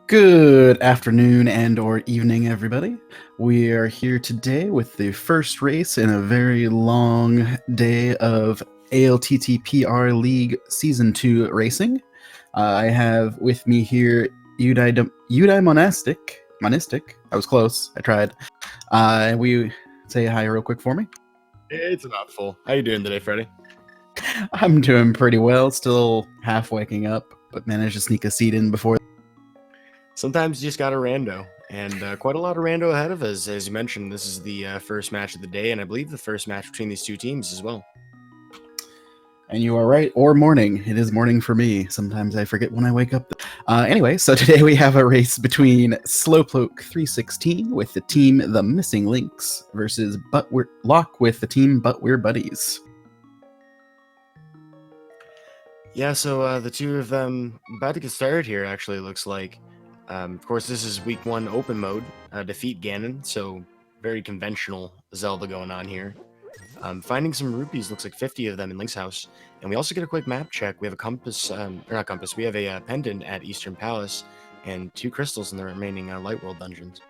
Good afternoon and or evening, everybody. We are here today with the first race in a very long day of ALTTPR League Season 2 racing. I have with me here Monistic. I was close. I tried. We say hi real quick for me. It's a mouthful. How you doing today, Freddie? I'm doing pretty well. Still half waking up, but managed to sneak a seat in before. Sometimes you just got a rando, and quite a lot of rando ahead of us. As you mentioned, this is the first match of the day, and I believe the first match between these two teams as well. And you are right, or morning. It is morning for me. Sometimes I forget when I wake up. Anyway, so today we have a race between Slowpoke316 with the team The Missing Links versus Locke with the team But We're Buddies. Yeah, so the two of them about to get started here, actually, looks like. Of course, this is week 1 open mode, defeat Ganon, so very conventional Zelda going on here. Finding some rupees, looks like 50 of them in Link's house. And we also get a quick map check. We have a compass, or not compass, we have a pendant at Eastern Palace and 2 crystals in the remaining Light World dungeons.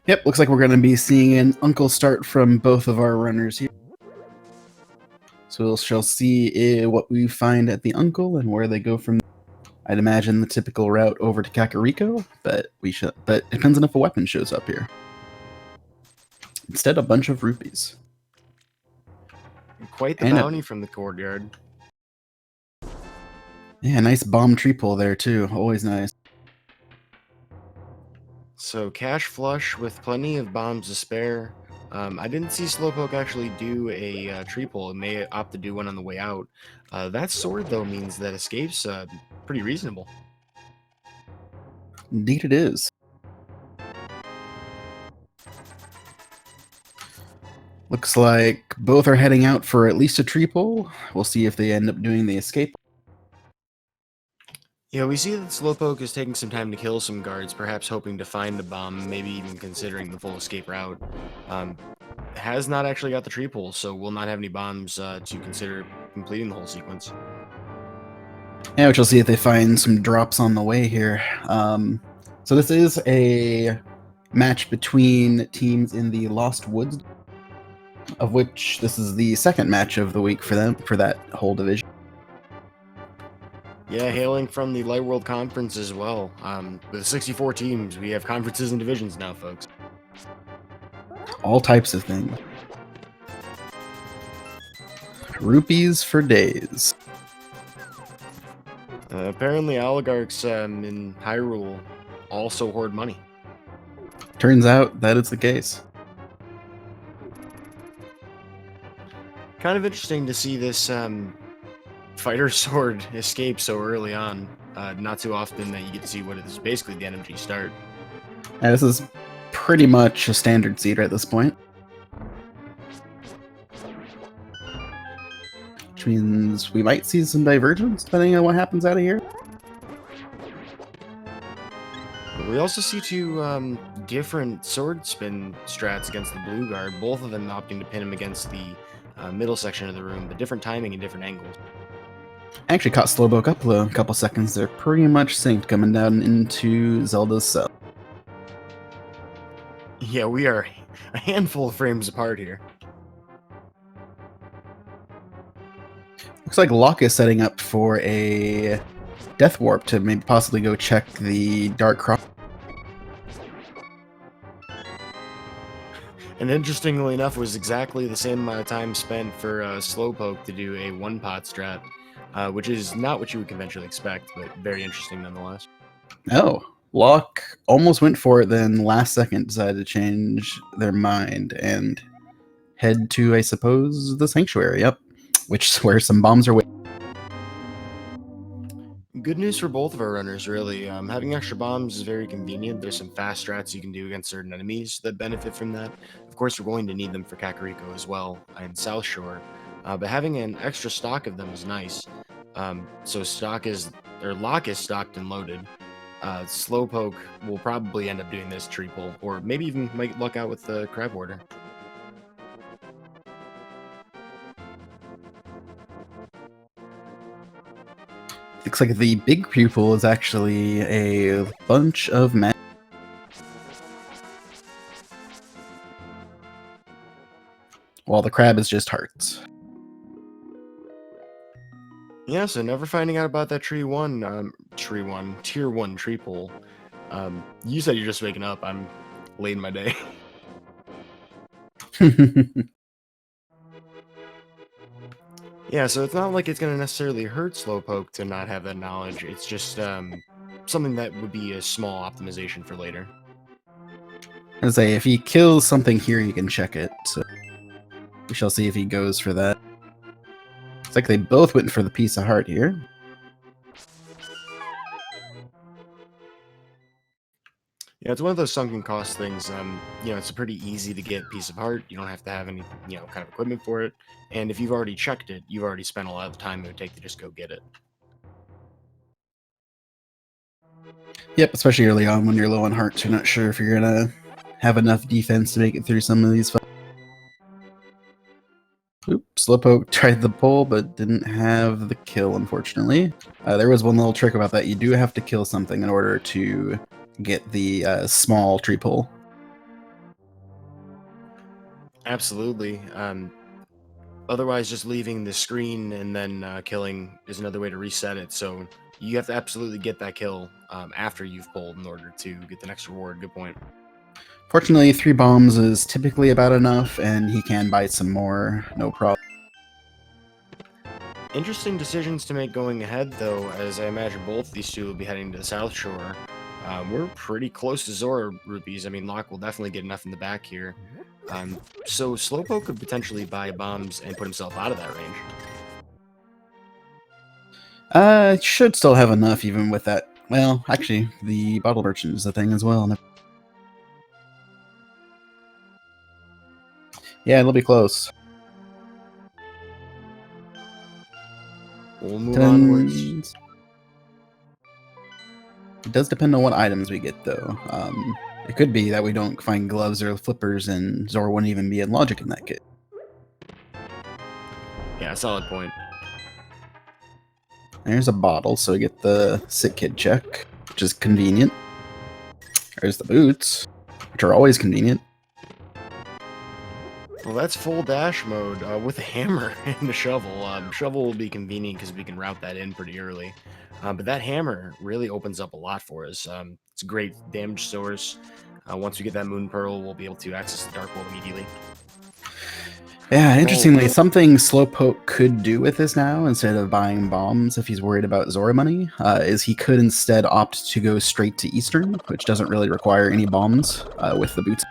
Yep, looks like we're going to be seeing an uncle start from both of our runners here. So we shall see what we find at the uncle and where they go from there. I'd imagine the typical route over to Kakariko, but it depends on if a weapon shows up here. Instead, a bunch of rupees. Quite the bounty from the courtyard. Yeah, nice bomb tree pull there too. Always nice. So cash flush with plenty of bombs to spare. I didn't see Slowpoke actually do a tree pull. It may opt to do one on the way out. That sword, though, means that escape's pretty reasonable. Indeed it is. Looks like both are heading out for at least a tree pull. We'll see if they end up doing the escape. Yeah, we see that Slowpoke is taking some time to kill some guards, perhaps hoping to find a bomb, maybe even considering the full escape route. Has not actually got the tree pull, so will not have any bombs to consider completing the whole sequence. Yeah, which we'll see if they find some drops on the way here. So this is a match between teams in the Lost Woods, of which this is the second match of the week for them, for that whole division. Yeah, hailing from the Light World Conference as well. With 64 teams, we have conferences and divisions now, folks. All types of things. Rupees for days. Apparently, oligarchs in Hyrule also hoard money. Turns out that is the case. Kind of interesting to see this fighter sword escape so early on. Not too often that you get to see what is basically the NMG start. And this is pretty much a standard seeder at this point. Which means we might see some divergence depending on what happens out of here. We also see 2 different sword spin strats against the blue guard, both of them opting to pin him against the middle section of the room, but different timing and different angles. I actually caught Slowpoke up a couple seconds. They're pretty much synced coming down into Zelda's cell. Yeah, we are a handful of frames apart here. Looks like Locke is setting up for a Death Warp to maybe possibly go check the Dark Cross. And interestingly enough, it was exactly the same amount of time spent for Slowpoke to do a one-pot strat, which is not what you would conventionally expect, but very interesting nonetheless. Oh, Locke almost went for it, then last second decided to change their mind and head to, I suppose, the Sanctuary. Yep, which is where some bombs are waiting. Good news for both of our runners, really. Having extra bombs is very convenient. There's some fast strats you can do against certain enemies that benefit from that. Of course, we're going to need them for Kakariko as well, and South Shore. But having an extra stock of them is nice. So Locke is stocked and loaded. Slowpoke will probably end up doing this tree pull, or maybe even might luck out with the Crab Warder. Looks like the big pupil is actually a bunch of men. While the crab is just hearts. Yeah, so never finding out about that tier one tree pull. You said you're just waking up. I'm late in my day. Yeah, so it's not like it's gonna necessarily hurt Slowpoke to not have that knowledge. It's just something that would be a small optimization for later. I say, if he kills something here, you can check it. So we shall see if he goes for that. It's like they both went for the piece of heart here. Yeah, it's one of those sunken cost things. It's a pretty easy to get piece of heart. You don't have to have any, kind of equipment for it. And if you've already checked it, you've already spent a lot of the time it would take to just go get it. Yep, especially early on when you're low on hearts, you're not sure if you're gonna have enough defense to make it through some of these fights. Oops, Slowpoke tried the pull, but didn't have the kill, unfortunately. There was one little trick about that. You do have to kill something in order to get the small tree pull. Absolutely. Otherwise, just leaving the screen and then killing is another way to reset it. So you have to absolutely get that kill after you've pulled in order to get the next reward. Good point. Fortunately, 3 bombs is typically about enough, and he can buy some more, no problem. Interesting decisions to make going ahead, though, as I imagine both these two will be heading to the South Shore. We're pretty close to Zora rupees. I mean, Locke will definitely get enough in the back here. So Slowpoke could potentially buy bombs and put himself out of that range. Should still have enough even with that. Well, actually, the bottle merchant is a thing as well. Yeah, it'll be close. We'll move onwards. It does depend on what items we get, though. It could be that we don't find gloves or flippers, and Zora wouldn't even be in logic in that kit. Yeah, solid point. There's a bottle, so we get the sick kid check, which is convenient. There's the boots, which are always convenient. Well, that's full dash mode with a hammer and a shovel. Shovel will be convenient because we can route that in pretty early. But that hammer really opens up a lot for us. It's a great damage source. Once we get that Moon Pearl, we'll be able to access the Dark World immediately. Yeah, interestingly, something Slowpoke could do with this now, instead of buying bombs if he's worried about Zora money, is he could instead opt to go straight to Eastern, which doesn't really require any bombs with the boots.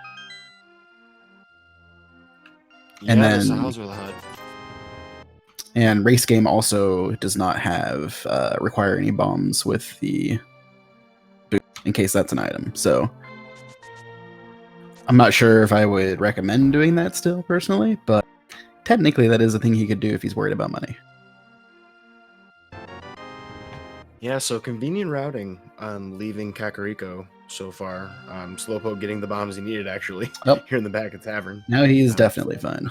Yeah, there's the house with the HUD. And Race Game also does not have require any bombs with the boot, in case that's an item. So I'm not sure if I would recommend doing that still, personally, but technically that is a thing he could do if he's worried about money. Yeah, so convenient routing on leaving Kakariko so far. Slowpoke getting the bombs he needed, actually, here in the back of the tavern. Now he's definitely fine.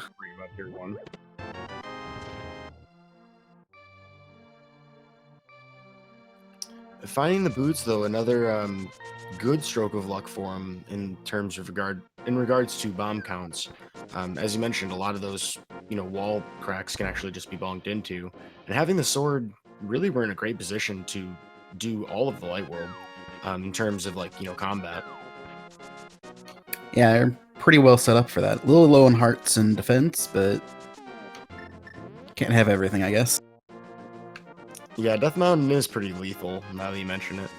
Finding the boots, though, another good stroke of luck for him in regards to bomb counts. As you mentioned, a lot of those wall cracks can actually just be bonked into, and having the sword, really, we're in a great position to do all of the light world in terms of combat. Yeah, they're pretty well set up for that. A little low on hearts and defense, but can't have everything, I guess. Yeah, Death Mountain is pretty lethal, now that you mention it.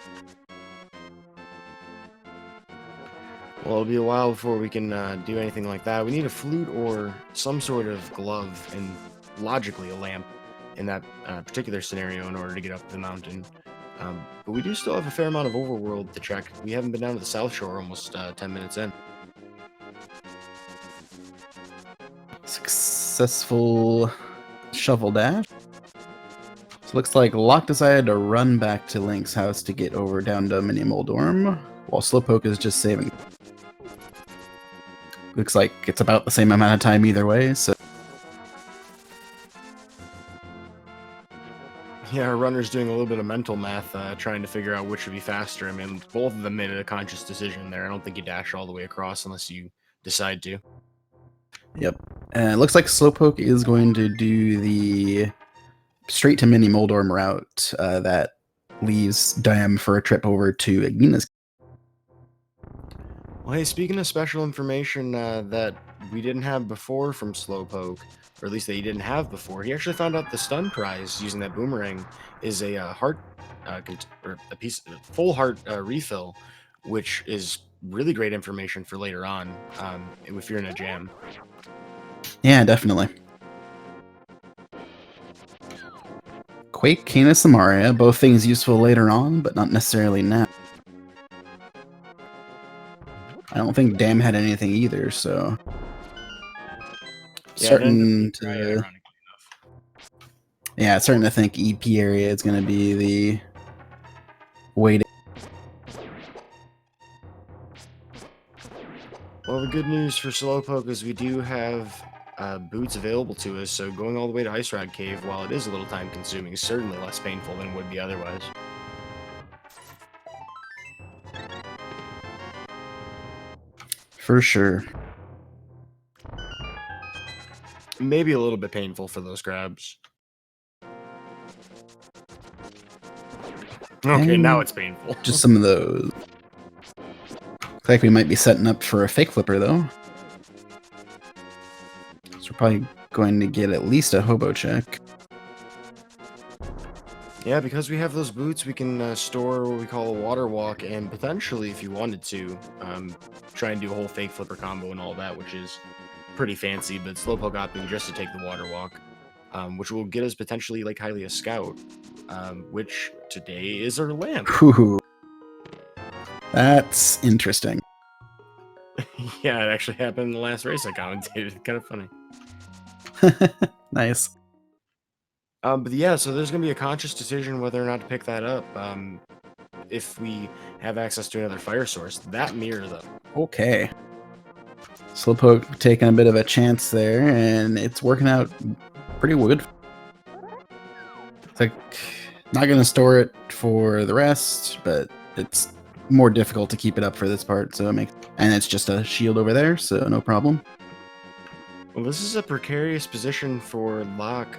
Well, it'll be a while before we can do anything like that. We need a flute or some sort of glove, and logically a lamp in that particular scenario in order to get up the mountain. But we do still have a fair amount of overworld to check. We haven't been down to the South Shore almost 10 minutes in. Successful shovel dash. So looks like Locke decided to run back to Link's house to get over down to Mini Moldorm, while Slowpoke is just saving. Looks like it's about the same amount of time either way, so... Yeah, our runner's doing a little bit of mental math, trying to figure out which would be faster. I mean, both of them made a conscious decision there. I don't think you dash all the way across unless you decide to. Yep. It looks like Slowpoke is going to do the straight to Mini Moldorm route that leaves Diam for a trip over to Ignina's. Well, hey, speaking of special information that we didn't have before from Slowpoke, or at least that he didn't have before, he actually found out the stun prize using that boomerang is a heart, or a full heart refill, which is really great information for later on if you're in a jam. Yeah, definitely. Quake, Canis, Samaria, both things useful later on, but not necessarily now. I don't think Dam had anything either, so Yeah, it ended up starting being dry, to ironically starting to think EP area is going to be the way to. Well, the good news for Slowpoke is we do have boots available to us, so going all the way to Ice Rod Cave, while it is a little time consuming, is certainly less painful than it would be otherwise. For sure. Maybe a little bit painful for those grabs. Okay, And now it's painful. just some of those. Looks like we might be setting up for a fake flipper, though. So we're probably going to get at least a hobo check. Yeah, because we have those boots, we can store what we call a water walk, and potentially, if you wanted to, try and do a whole fake flipper combo and all that, which is pretty fancy, but Slowpoke opting just to take the water walk, which will get us potentially like Hylia Scout, which today is our lamp. Whew. That's interesting. Yeah, it actually happened in the last race I commentated. Kind of funny. Nice. But yeah, so there's going to be a conscious decision whether or not to pick that up if we have access to another fire source. That mirror, though. Okay. Slowpoke taking a bit of a chance there, and it's working out pretty good. It's like, not going to store it for the rest, but it's more difficult to keep it up for this part, so it makes. And it's just a shield over there, so no problem. Well, this is a precarious position for Locke,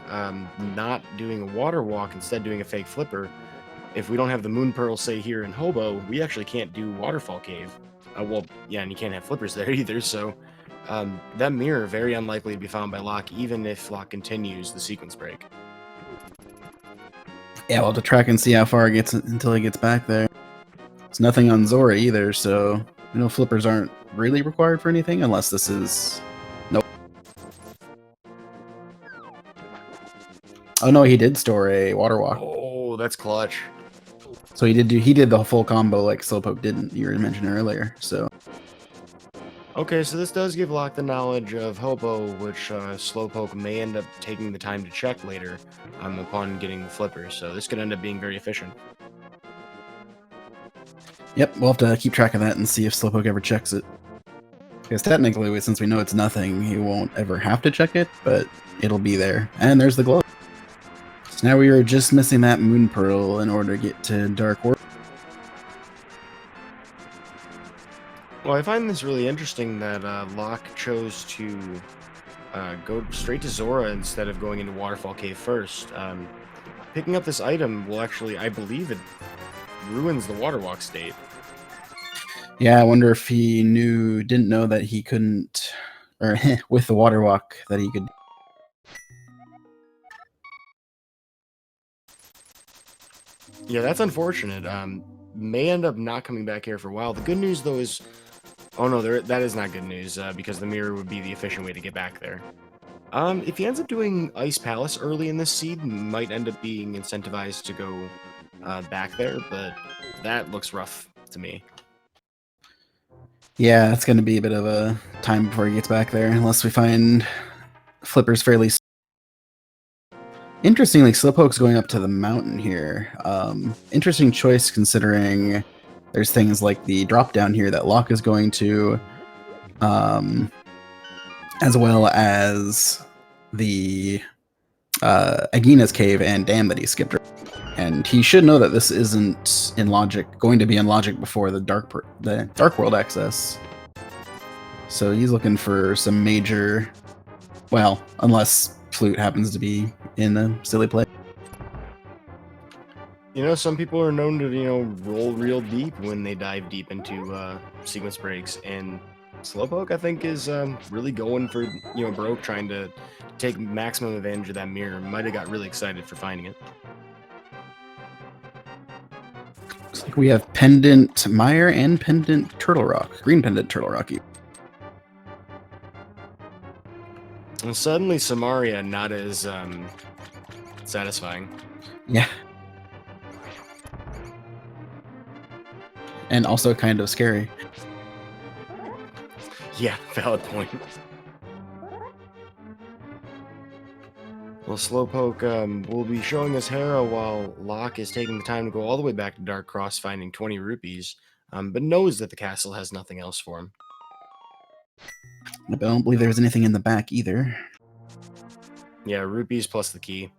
not doing a water walk, instead doing a fake flipper. If we don't have the Moon Pearl, say, here in Hobo, we actually can't do Waterfall Cave. Well, yeah, and you can't have flippers there either, so that mirror, very unlikely to be found by Locke, even if Locke continues the sequence break. Yeah, we'll have to track and see how far it gets until he gets back there. It's nothing on Zora either, so flippers aren't really required for anything unless this is. Nope. Oh no, he did store a water walk. Oh, that's clutch. So he did the full combo like Slowpoke didn't. You were mentioning earlier, so. Okay, so this does give Locke the knowledge of Hobo, which Slowpoke may end up taking the time to check later upon getting the flipper, so this could end up being very efficient. Yep, we'll have to keep track of that and see if Slowpoke ever checks it. Because technically, since we know it's nothing, he won't ever have to check it, but it'll be there. And there's the glow. So now we are just missing that Moon Pearl in order to get to Dark World. Well, I find this really interesting that Locke chose to go straight to Zora instead of going into Waterfall Cave first. Picking up this item will actually, I believe it ruins the water walk state. Yeah, I wonder if he didn't know that he couldn't, or with the water walk that he could. Yeah, that's unfortunate. May end up not coming back here for a while. The good news, though, is... Oh, no, that is not good news, because the mirror would be the efficient way to get back there. If he ends up doing Ice Palace early in this seed, might end up being incentivized to go back there, but that looks rough to me. Yeah, it's going to be a bit of a time before he gets back there, unless we find flippers fairly. Interestingly, Slowpoke's going up to the mountain here. Interesting choice considering there's things like the drop down here that Locke is going to, as well as the Agina's cave and dam that he skipped. And he should know that this isn't in logic, going to be in logic before the dark world access. So he's looking for some major, well, unless Flute happens to be in a silly play. You know, some people are known to, roll real deep when they dive deep into sequence breaks, and Slowpoke, I think, is really going for, broke, trying to take maximum advantage of that mirror. Might have got really excited for finding it. Looks like we have Pendant Mire and Pendant Turtle Rock. Green Pendant Turtle Rock. And suddenly, Samaria not as satisfying. Yeah. And also kind of scary. Yeah, valid point. Well, Slowpoke will be us Hera while Locke is taking the time to go all the way back to Dark Cross, finding 20 rupees, but knows that the castle has nothing else for him. I don't believe there was anything in the back either. Yeah, rupees plus the key.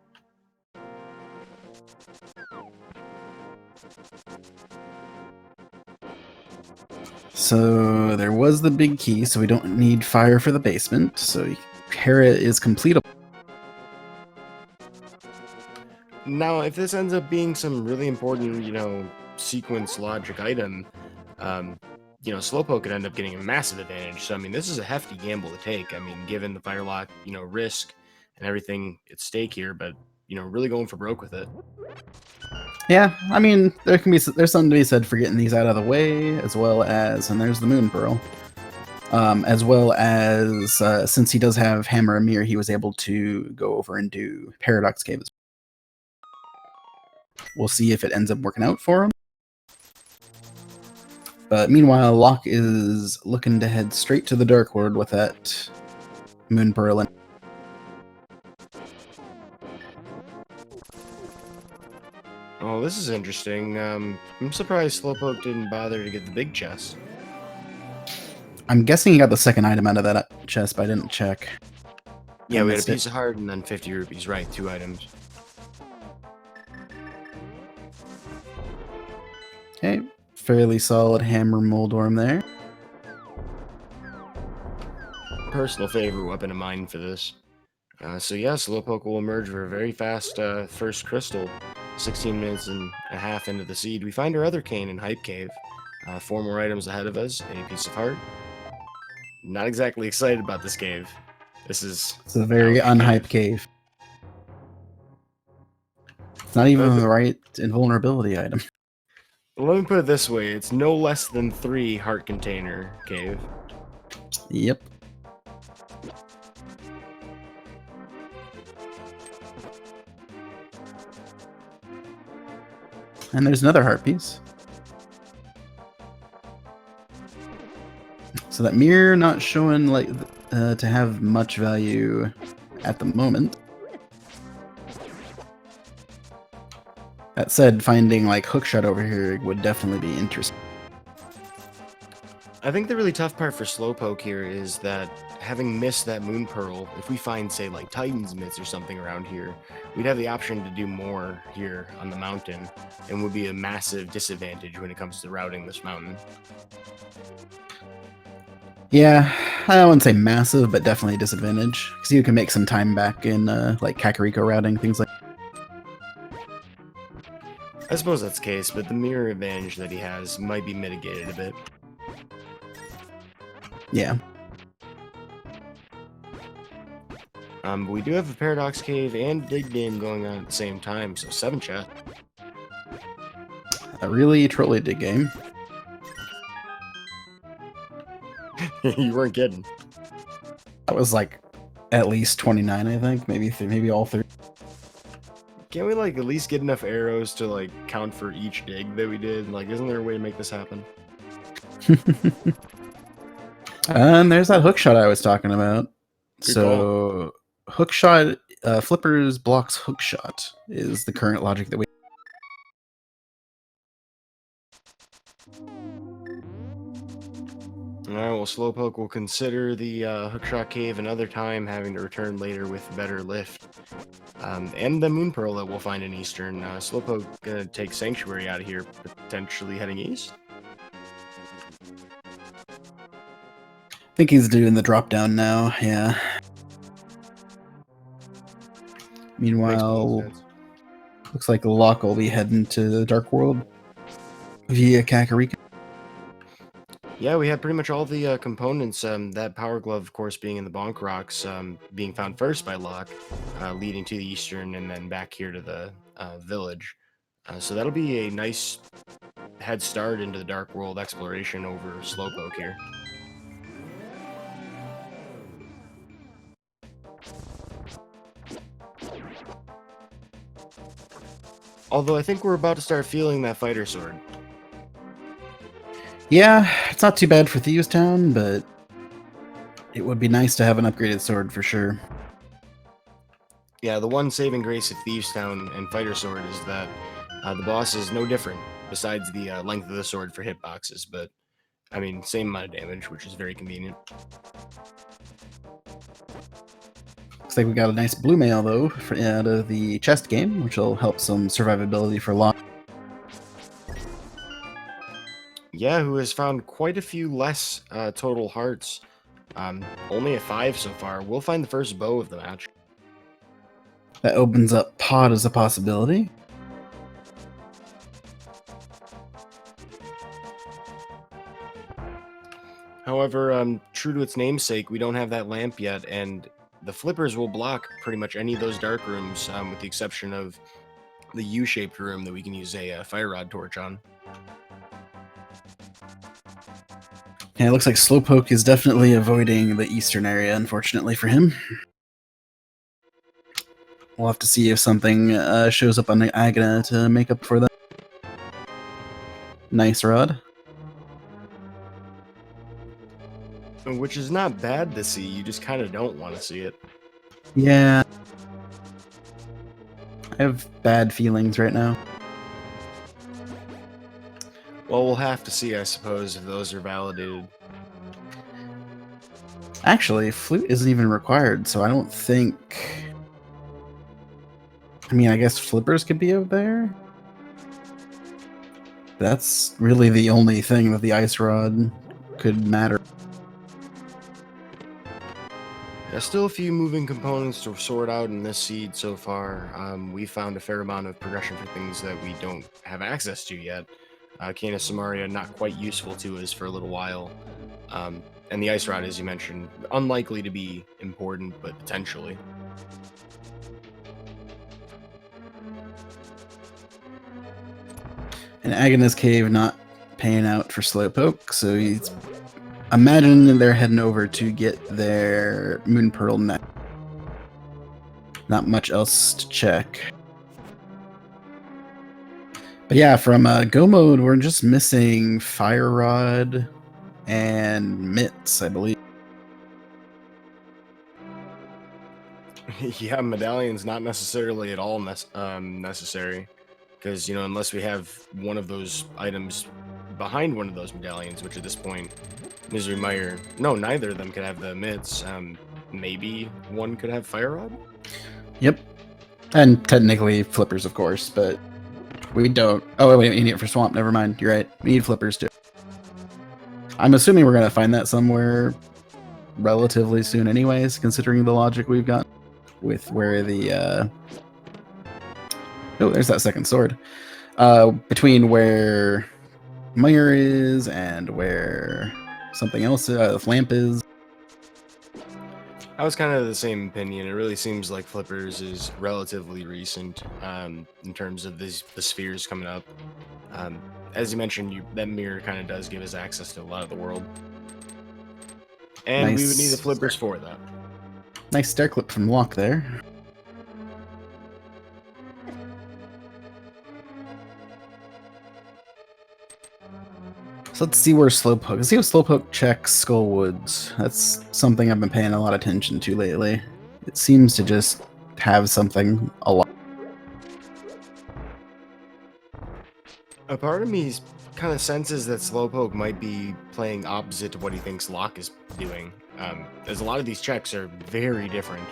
So there was the big key, so we don't need fire for the basement. So Hera is completable. Now, if this ends up being some really important, sequence logic item, Slowpoke could end up getting a massive advantage. So, I mean, this is a hefty gamble to take. I mean, given the fire lock, risk and everything at stake here, but, really going for broke with it. Yeah, I mean, there's something to be said for getting these out of the way, as well as, and there's the Moon Pearl, as well as since he does have Hammer and Mirror, he was able to go over and do Paradox Cave. We'll see if it ends up working out for him. But meanwhile, Locke is looking to head straight to the Dark World with that Moon Pearl. Oh, this is interesting. I'm surprised Slowpoke didn't bother to get the big chest. I'm guessing he got the second item out of that chest, but I didn't check. Yeah, we had a piece of heart and then 50 rupees, right? 2 items. Okay, fairly solid Hammer Moldorm there. Personal favorite weapon of mine for this. So yeah, Slowpoke will emerge for a very fast first crystal. 16 minutes and a half into the seed, we find our other cane in Hype Cave. 4 more items ahead of us, a piece of heart. Not exactly excited about this cave. It's a very unhyped cave. It's not even the right invulnerability item. Let me put it this way, it's no less than 3 heart container cave. Yep. And there's another heart piece. So that mirror not showing like to have much value at the moment. That said, finding like hookshot over here would definitely be interesting. I think the really tough part for Slowpoke here is that having missed that Moon Pearl, if we find, say, like Titan's Myths or something around here, we'd have the option to do more here on the mountain, and would be a massive disadvantage when it comes to routing this mountain. Yeah, I wouldn't say massive, but definitely a disadvantage. Because you can make some time back in like Kakariko routing, things like that. I suppose that's the case, but the mirror advantage that he has might be mitigated a bit. Yeah. But we do have a Paradox Cave and Dig Game going on at the same time, so 7 chests. A really truly dig game. You weren't kidding. That was like at least 29, I think. Maybe all 30. Can't we like at least get enough arrows to like count for each dig that we did? Like, isn't there a way to make this happen? And there's that hookshot I was talking about. Good so hookshot, Flippers blocks hookshot is the current logic that we. Alright, well, Slowpoke will consider the Hookshot Cave another time, having to return later with better lift. And the Moon Pearl that we'll find in Eastern. Slowpoke gonna take Sanctuary out of here, potentially heading east. I think he's doing the drop down now, yeah. Meanwhile, looks like Locke will be heading to the Dark World via Kakariko. Yeah, we have pretty much all the components. That Power Glove, of course, being in the Bonk Rocks, being found first by Locke, leading to the Eastern and then back here to the village. So that'll be a nice head start into the Dark World exploration over Slowpoke here. Although I think we're about to start feeling that Fighter Sword. Yeah, it's not too bad for Thieves Town, but it would be nice to have an upgraded sword for sure. Yeah, the one saving grace of Thieves Town and Fighter Sword is that the boss is no different, besides the length of the sword for hitboxes, but I mean, same amount of damage, which is very convenient. Looks like we got a nice blue mail, though, out of the chest game, which will help some survivability for Locke. Yeah, who has found quite a few less total hearts. Only a 5 so far. We'll find the first bow of the match. That opens up Pod as a possibility. However, true to its namesake, we don't have that lamp yet, and the flippers will block pretty much any of those dark rooms, with the exception of the U-shaped room that we can use a fire rod torch on. Yeah, it looks like Slowpoke is definitely avoiding the eastern area, unfortunately for him. We'll have to see if something shows up on the Agna to make up for that. Nice rod. Which is not bad to see, you just kind of don't want to see it. Yeah. I have bad feelings right now. Well, we'll have to see, I suppose, if those are validated. Actually, flute isn't even required, so I don't think... I mean, I guess flippers could be out there? That's really the only thing that the ice rod could matter. There's still a few moving components to sort out in this seed so far. We found a fair amount of progression for things that we don't have access to yet. Canis Samaria not quite useful to us for a little while. And the Ice Rod, as you mentioned, unlikely to be important, but potentially. And Agnes Cave not paying out for Slowpoke, so he's... Imagine they're heading over to get their Moon Pearl next. Not much else to check. But yeah, from Go mode, we're just missing Fire Rod and Mitts, I believe. Yeah, medallion's not necessarily at all necessary. Because, you know, unless we have one of those items behind one of those medallions, which at this point, Misery Mire... No, neither of them could have the mitts. Maybe one could have Fire Rod? Yep. And technically flippers, of course, but we don't. Oh, wait, we need it for Swamp. Never mind. You're right. We need flippers, too. I'm assuming we're going to find that somewhere relatively soon anyways, considering the logic we've got with where the... Oh, there's that second sword. Between where Mire is and where something else, the lamp is. I was kind of the same opinion. It really seems like Flippers is relatively recent in terms of the spheres coming up. As you mentioned, that mirror kind of does give us access to a lot of the world. And Nice. we would need the Flippers for that. Nice stair clip from Locke there. So let's see where Slowpoke... Let's see if Slowpoke checks Skullwoods. That's something I've been paying a lot of attention to lately. It seems to just have something a lot. A part of me kind of senses that Slowpoke might be playing opposite to what he thinks Locke is doing. As a lot of these checks are very different.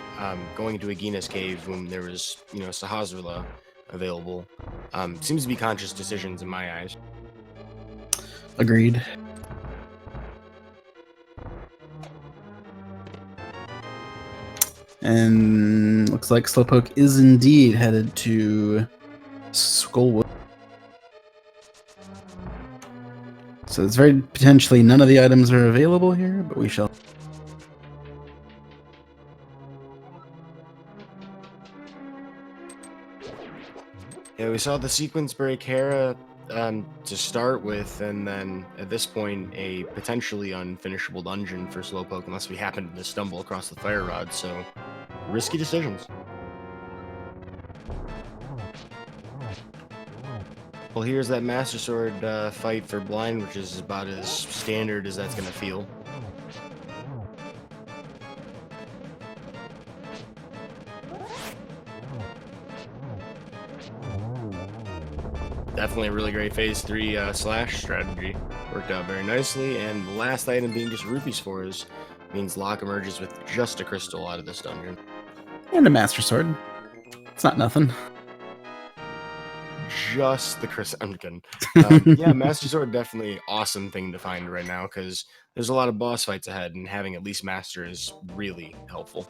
Going into Agina's cave when there was, Sahasrahla available, seems to be conscious decisions in my eyes. Agreed. And looks like Slowpoke is indeed headed to Skullwood. So it's very potentially none of the items are available here, but we shall. Yeah, we saw the sequence break Hera to start with, and then at this point, a potentially unfinishable dungeon for Slowpoke unless we happen to stumble across the fire rod. So, risky decisions. Well, here's that Master Sword fight for blind, which is about as standard as that's going to feel. Definitely a really great phase 3 slash strategy. Worked out very nicely, and the last item being just rupees for us means Locke emerges with just a crystal out of this dungeon. And a Master Sword. It's not nothing. Just the crystal. I'm kidding. Yeah, Master Sword definitely awesome thing to find right now because there's a lot of boss fights ahead, and having at least Master is really helpful.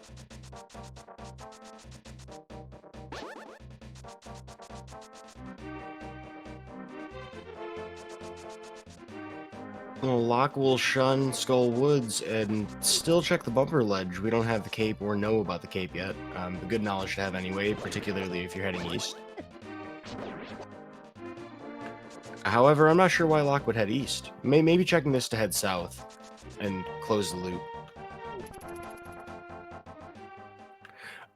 Well, Locke will shun Skull Woods and still check the bumper ledge. We don't have the cape or know about the cape yet. But good knowledge to have anyway, particularly if you're heading east. However, I'm not sure why Locke would head east. Maybe checking this to head south and close the loop.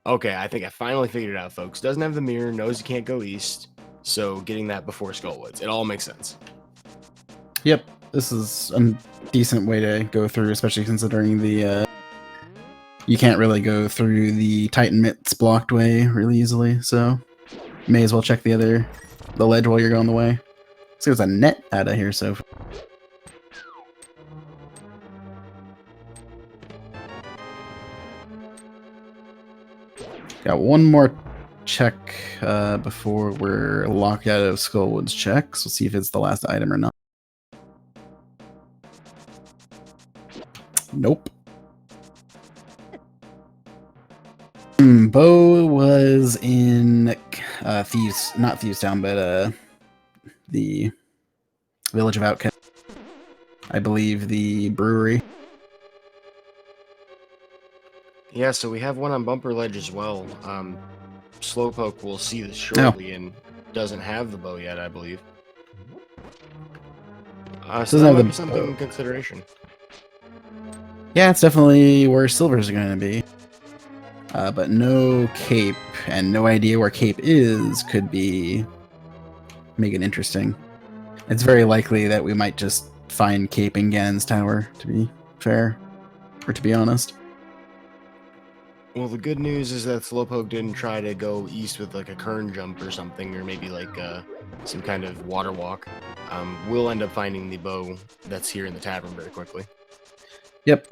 Okay, I think I finally figured it out, folks. Doesn't have the mirror, knows he can't go east, so getting that before Skullwoods. It all makes sense. Yep, this is a decent way to go through, especially considering the you can't really go through the Titan Mitts blocked way really easily, so may as well check the ledge while you're going the way. So there's a net out of here, so got one more check before we're locked out of Skullwood's checks. We'll see if it's the last item or not. Nope. Bo was in Thieves, not Thieves Town, but the Village of Outcast. I believe the brewery. Yeah, so we have one on Bumper Ledge as well. Slowpoke will see this shortly and doesn't have the bow yet, I believe. So that might be something in consideration. Yeah, it's definitely where silvers are going to be. But no cape and no idea where cape is could make it interesting. It's very likely that we might just find cape in Ganon's tower, to be fair, or to be honest. Well, the good news is that Slowpoke didn't try to go east with like a kern jump or something, or maybe like some kind of water walk. We'll end up finding the bow that's here in the tavern very quickly. Yep.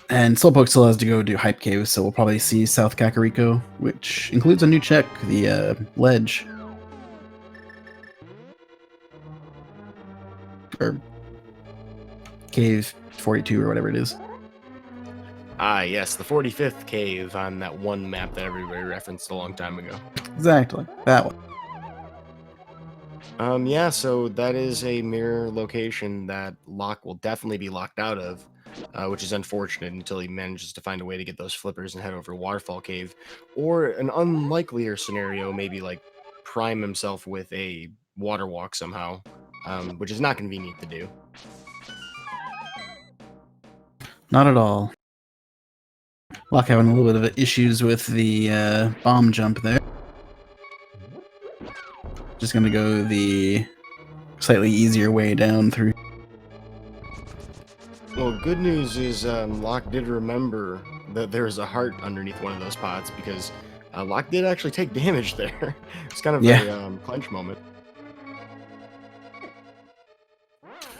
And Slowpoke still has to go do Hype Cave, so we'll probably see South Kakariko, which includes a new check, the ledge. Or Cave 42 or whatever it is. Ah, yes, the 45th cave on that one map that everybody referenced a long time ago. Exactly, that one. Yeah, so that is a mirror location that Locke will definitely be locked out of, which is unfortunate until he manages to find a way to get those flippers and head over to Waterfall Cave. Or an unlikelier scenario, maybe like prime himself with a water walk somehow, which is not convenient to do. Not at all. Locke having a little bit of issues with the bomb jump there. Just gonna go the slightly easier way down through. Well, good news is Locke did remember that there's a heart underneath one of those pots because Locke did actually take damage there. It's kind of a clinch moment.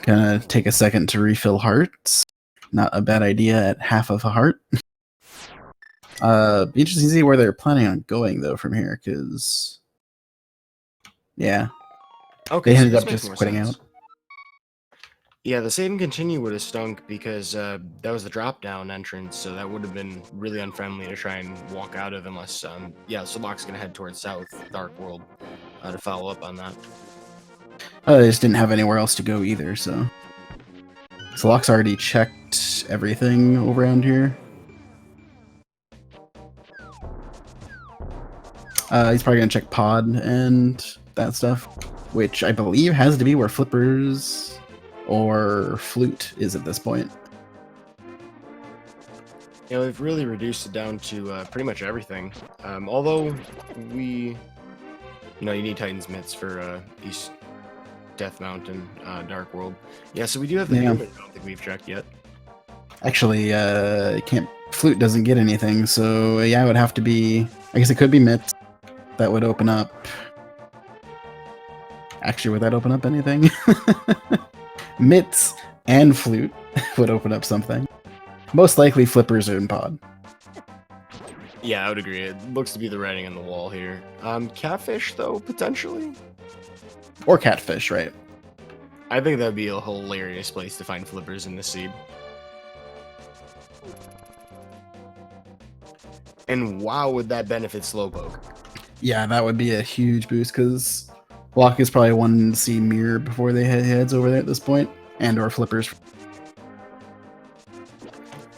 Gonna take a second to refill hearts. Not a bad idea at half of a heart. Be interesting to see where they're planning on going though from here, because yeah, Okay, they so ended this up makes just more quitting sense. out. Yeah, the save and continue would have stunk because that was the drop down entrance, so that would have been really unfriendly to try and walk out of unless, yeah, so Locke's gonna head towards South Dark World to follow up on that. They just didn't have anywhere else to go either, so. So Locke's already checked everything over around here. He's probably gonna check pod and that stuff, which I believe has to be where Flippers or Flute is at this point. You know, they've really reduced it down to pretty much everything. Although you need Titan's Mitts for East Death Mountain, Dark World. Yeah, so we do have the human. I don't think we've checked yet. Actually, Flute doesn't get anything, so yeah, it would have to be. I guess it could be Mitts that would open up. Actually, would that open up anything? Mitts and Flute would open up something. Most likely, Flippers are in pod. Yeah, I would agree. It looks to be the writing on the wall here. Catfish, though, potentially? Or Catfish, right? I think that would be a hilarious place to find Flippers in this seed. And wow, would that benefit Slowpoke? Yeah, that would be a huge boost, because Locke is probably wanting to see Mirror before they heads over there at this point, and or Flippers.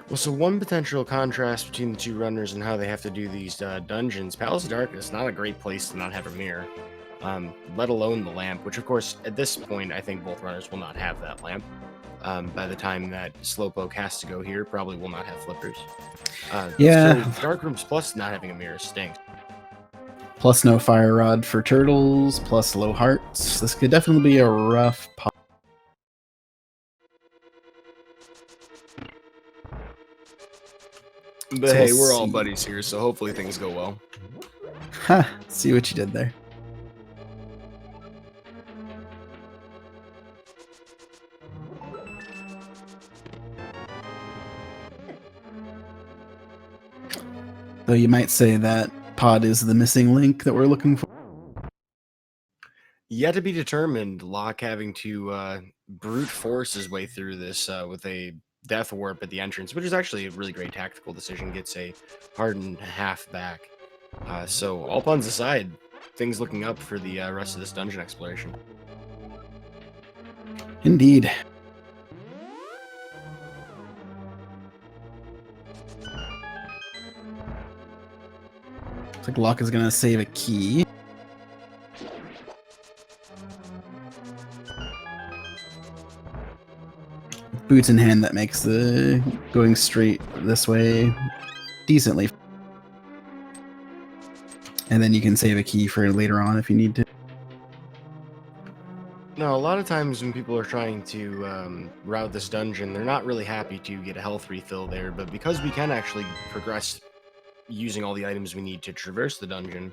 Well, so one potential contrast between the two runners and how they have to do these dungeons. Palace of Darkness, not a great place to not have a mirror, let alone the lamp, which of course, at this point, I think both runners will not have that lamp. By the time that Slowpoke has to go here, probably will not have Flippers. Yeah. So Dark Rooms plus not having a mirror stinks. Plus no Fire Rod for Turtles, plus low hearts. This could definitely be a rough pot. But so hey, we're all buddies here, so hopefully things go well. Ha! See what you did there. Though you might say that pod is the missing link that we're looking for. Yet to be determined, Locke having to brute force his way through this with a Death Warp at the entrance, which is actually a really great tactical decision, gets a hardened half back. So all puns aside, things looking up for the rest of this dungeon exploration. Indeed. Looks like Locke is going to save a key. Boots in hand, that makes the going straight this way decently. And then you can save a key for later on if you need to. No, a lot of times when people are trying to route this dungeon, they're not really happy to get a health refill there, but because we can actually progress using all the items we need to traverse the dungeon,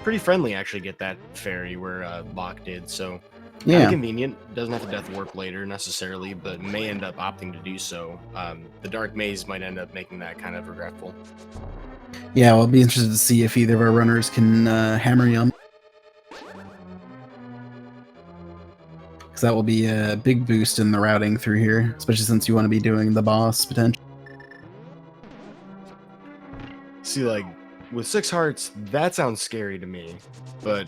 pretty friendly actually get that fairy where Locke did, so kind of convenient. Doesn't have to Death Warp later necessarily, but may end up opting to do so. The Dark Maze might end up making that kind of regretful. Yeah, we'll be interested to see if either of our runners can hammer Yum. Because that will be a big boost in the routing through here, especially since you want to be doing the boss potential. See, like, with 6 hearts, that sounds scary to me, but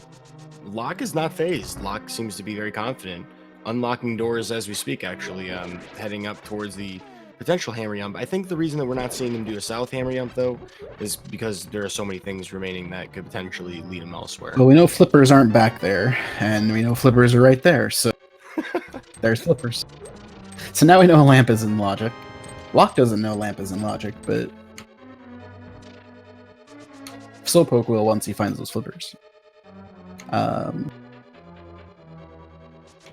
Locke is not phased. Locke seems to be very confident. Unlocking doors as we speak, actually, heading up towards the potential hammer yump. I think the reason that we're not seeing him do a south hammer yump, though, is because there are so many things remaining that could potentially lead him elsewhere. Well, we know Flippers aren't back there, and we know Flippers are right there, so there's Flippers. So now we know a lamp is in logic. Locke doesn't know lamp is in logic, but Slowpoke will once he finds those Flippers.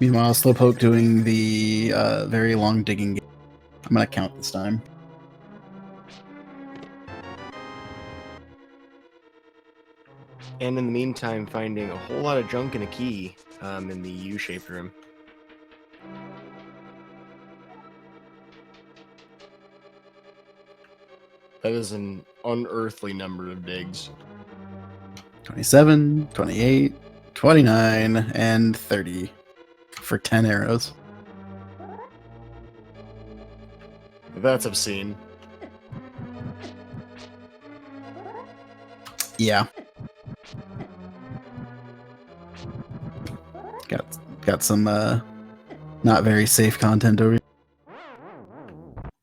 Meanwhile, Slowpoke doing the very long digging game. I'm going to count this time. And in the meantime, finding a whole lot of junk and a key in the U-shaped room. That is an unearthly number of digs. 27, 28, 29, and 30 for 10 arrows. That's obscene. Yeah. Got some not very safe content over here.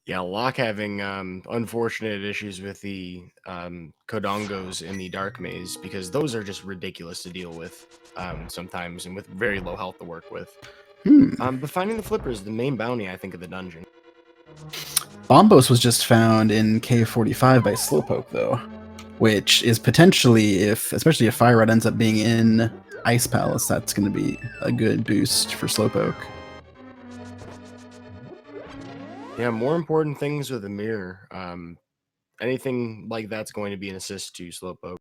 Yeah, Locke having unfortunate issues with the Kodongos in the Dark Maze, because those are just ridiculous to deal with sometimes, and with very low health to work with. But finding the flipper is the main bounty, I think, of the dungeon. Bombos was just found in Cave 45 by Slowpoke, though, which is potentially, especially if Fire Rod ends up being in Ice Palace, that's going to be a good boost for Slowpoke. Yeah, more important things with the mirror. Anything like that's going to be an assist to Slowpoke.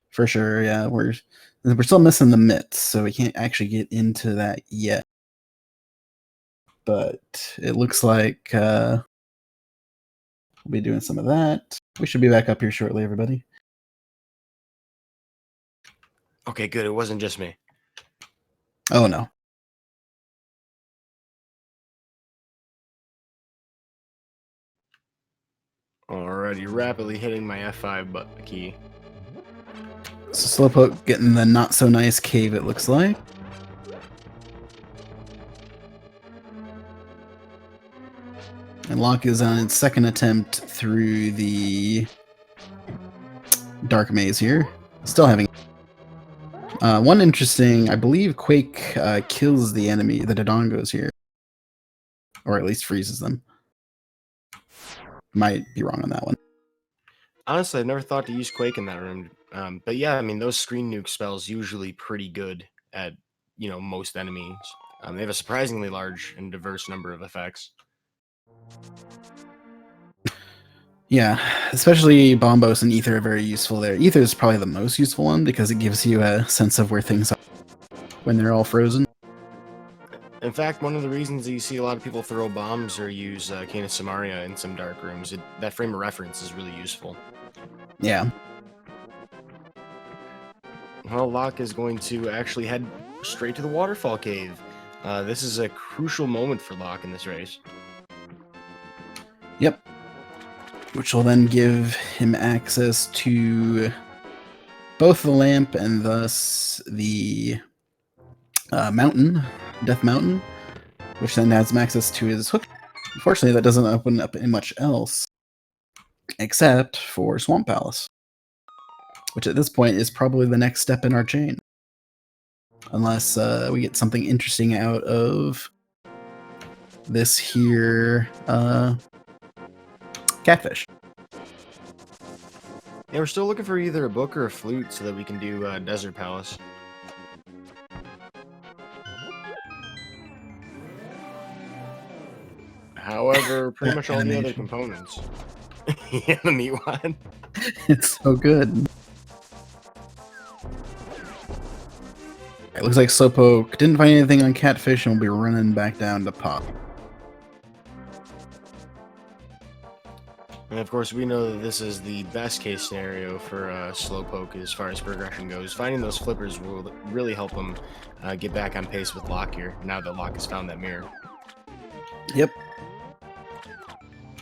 For sure, yeah. We're still missing the mitts, so we can't actually get into that yet. But it looks like we'll be doing some of that. We should be back up here shortly, everybody. Okay, good. It wasn't just me. Oh, no. Alrighty, rapidly hitting my F5 key. So Slowpoke getting the not-so-nice cave, it looks like. And Locke is on its second attempt through the Dark Maze here. Still having... one interesting... I believe Quake kills the enemy, the Dodongos here. Or at least freezes them. Might be wrong on that one. Honestly, I've never thought to use Quake in that room. But yeah, I mean, those screen nuke spells usually pretty good at, most enemies. They have a surprisingly large and diverse number of effects. Yeah, especially Bombos and Ether are very useful there. Ether is probably the most useful one because it gives you a sense of where things are when they're all frozen. In fact, one of the reasons that you see a lot of people throw bombs or use Canis Samaria in some dark rooms, that frame of reference is really useful. Yeah. Well, Locke is going to actually head straight to the waterfall cave. This is a crucial moment for Locke in this race. Yep. Which will then give him access to both the lamp and thus the mountain, Death Mountain, which then adds him access to his hook. Unfortunately, that doesn't open up much else except for Swamp Palace, which at this point is probably the next step in our chain. Unless we get something interesting out of this here catfish. Yeah, we're still looking for either a book or a flute so that we can do Desert Palace. However, pretty much all the other components. Yeah, the meat one. It's so good. It looks like Slowpoke didn't find anything on catfish and will be running back down to Pop. And of course, we know that this is the best case scenario for Slowpoke as far as progression goes. Finding those flippers will really help him get back on pace with Locke here, now that Locke has found that mirror. Yep.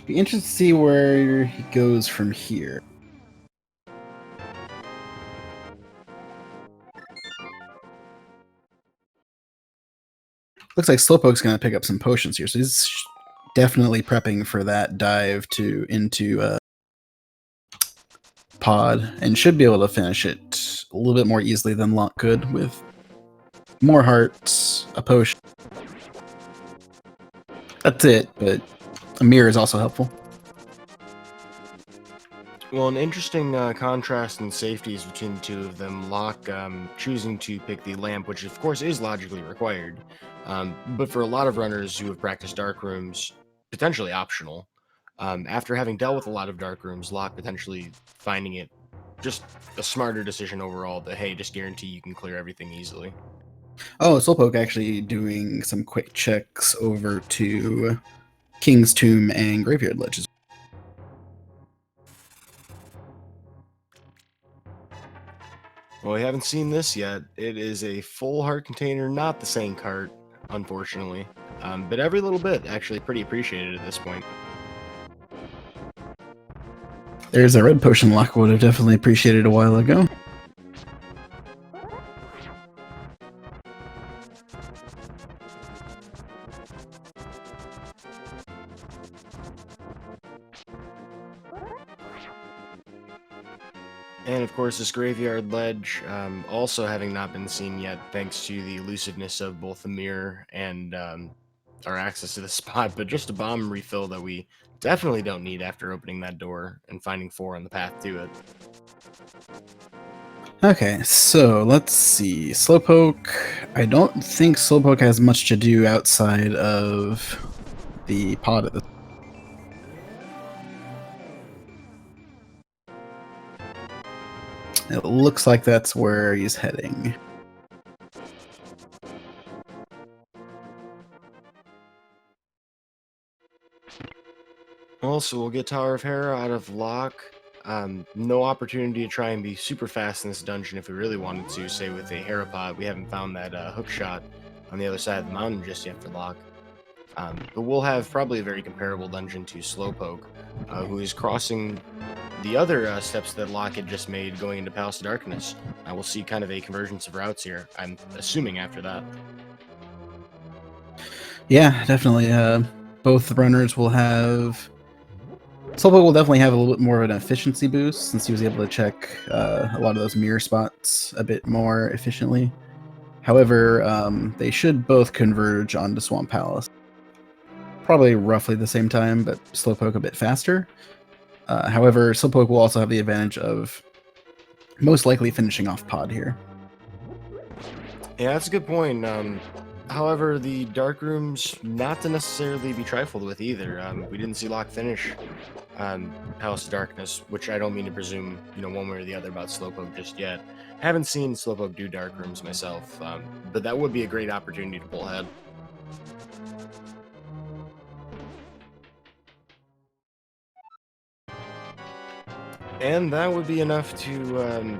Be interested to see where he goes from here. Looks like Slowpoke's going to pick up some potions here, so he's definitely prepping for that dive into Pod, and should be able to finish it a little bit more easily than Locke could with more hearts, a potion. That's it, but a mirror is also helpful. Well, an interesting contrast in safeties between the two of them. Locke choosing to pick the lamp, which of course is logically required, but for a lot of runners who have practiced dark rooms, potentially optional. After having dealt with a lot of dark rooms, Locke potentially finding it just a smarter decision overall that, hey, just guarantee you can clear everything easily. Oh, Slowpoke actually doing some quick checks over to King's Tomb and Graveyard Ledges. Well, we haven't seen this yet. It is a full heart container, not the same cart, unfortunately. But every little bit actually pretty appreciated at this point. There's a red potion Locke would have definitely appreciated a while ago. And of course, this graveyard ledge, also having not been seen yet, thanks to the elusiveness of both the mirror and our access to the spot, but just a bomb refill that we definitely don't need after opening that door and finding 4 on the path to it. Okay, so let's see. Slowpoke. I don't think Slowpoke has much to do outside of the pod at this. It looks like that's where he's heading. Also, we'll get Tower of Hera out of Locke. No opportunity to try and be super fast in this dungeon if we really wanted to, say with a Herapod. We haven't found that hook shot on the other side of the mountain just yet for Locke. But we'll have probably a very comparable dungeon to Slowpoke, who is crossing the other steps that Locke had just made going into Palace of Darkness. We'll see kind of a convergence of routes here, I'm assuming after that. Yeah, definitely. Both runners will have. Slowpoke will definitely have a little bit more of an efficiency boost since he was able to check a lot of those mirror spots a bit more efficiently. However, they should both converge onto Swamp Palace. Probably roughly the same time, but Slowpoke a bit faster. However, Slowpoke will also have the advantage of most likely finishing off Pod here. Yeah, that's a good point. However, the dark rooms not to necessarily be trifled with either. We didn't see Locke finish Palace of Darkness, which I don't mean to presume, one way or the other about Slowpoke just yet. Haven't seen Slowpoke do dark rooms myself, but that would be a great opportunity to pull ahead. And that would be enough to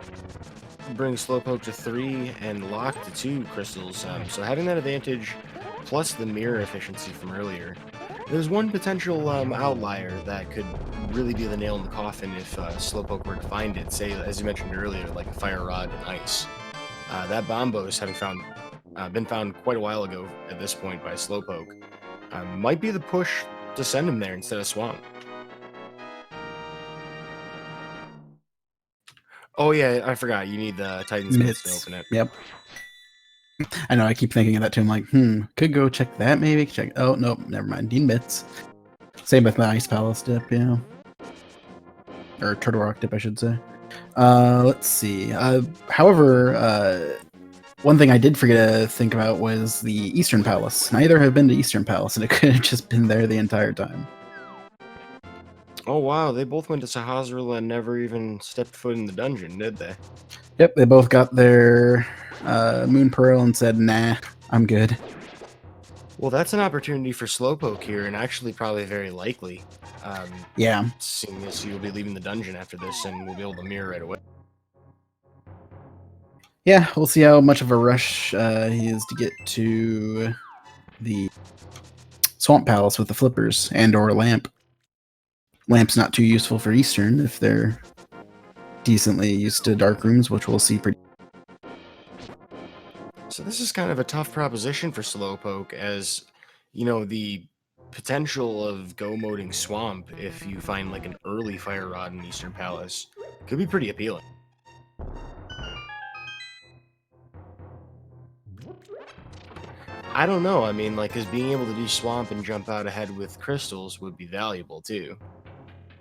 bring Slowpoke to 3 and Locke to 2 crystals. So having that advantage plus the mirror efficiency from earlier, there's one potential outlier that could really be the nail in the coffin if Slowpoke were to find it, say, as you mentioned earlier, like a fire rod and ice. That Bombos, having been found quite a while ago at this point by Slowpoke, might be the push to send him there instead of Swamp. Oh yeah, I forgot. You need the Titan's Mitts to open it. Yep. I know, I keep thinking of that too. I'm like, could go check that maybe. Check. Oh, nope, never mind. Dean Mitts. Same with the Ice Palace dip, yeah. Or Turtle Rock dip, I should say. Let's see. However, one thing I did forget to think about was the Eastern Palace. Neither have been to Eastern Palace, and it could have just been there the entire time. Oh wow, they both went to Sahazrul and never even stepped foot in the dungeon, did they? Yep, they both got their Moon Pearl and said, nah, I'm good. Well, that's an opportunity for Slowpoke here, and actually probably very likely. Yeah. Seeing as you'll be leaving the dungeon after this, and we'll be able to mirror right away. Yeah, we'll see how much of a rush he is to get to the Swamp Palace with the flippers and or Lamp. Lamp's not too useful for Eastern if they're decently used to dark rooms, which we'll see pretty. So this is kind of a tough proposition for Slowpoke, as the potential of go moding Swamp if you find like an early Fire Rod in Eastern Palace could be pretty appealing. I don't know. I mean, like, because being able to do Swamp and jump out ahead with crystals would be valuable too.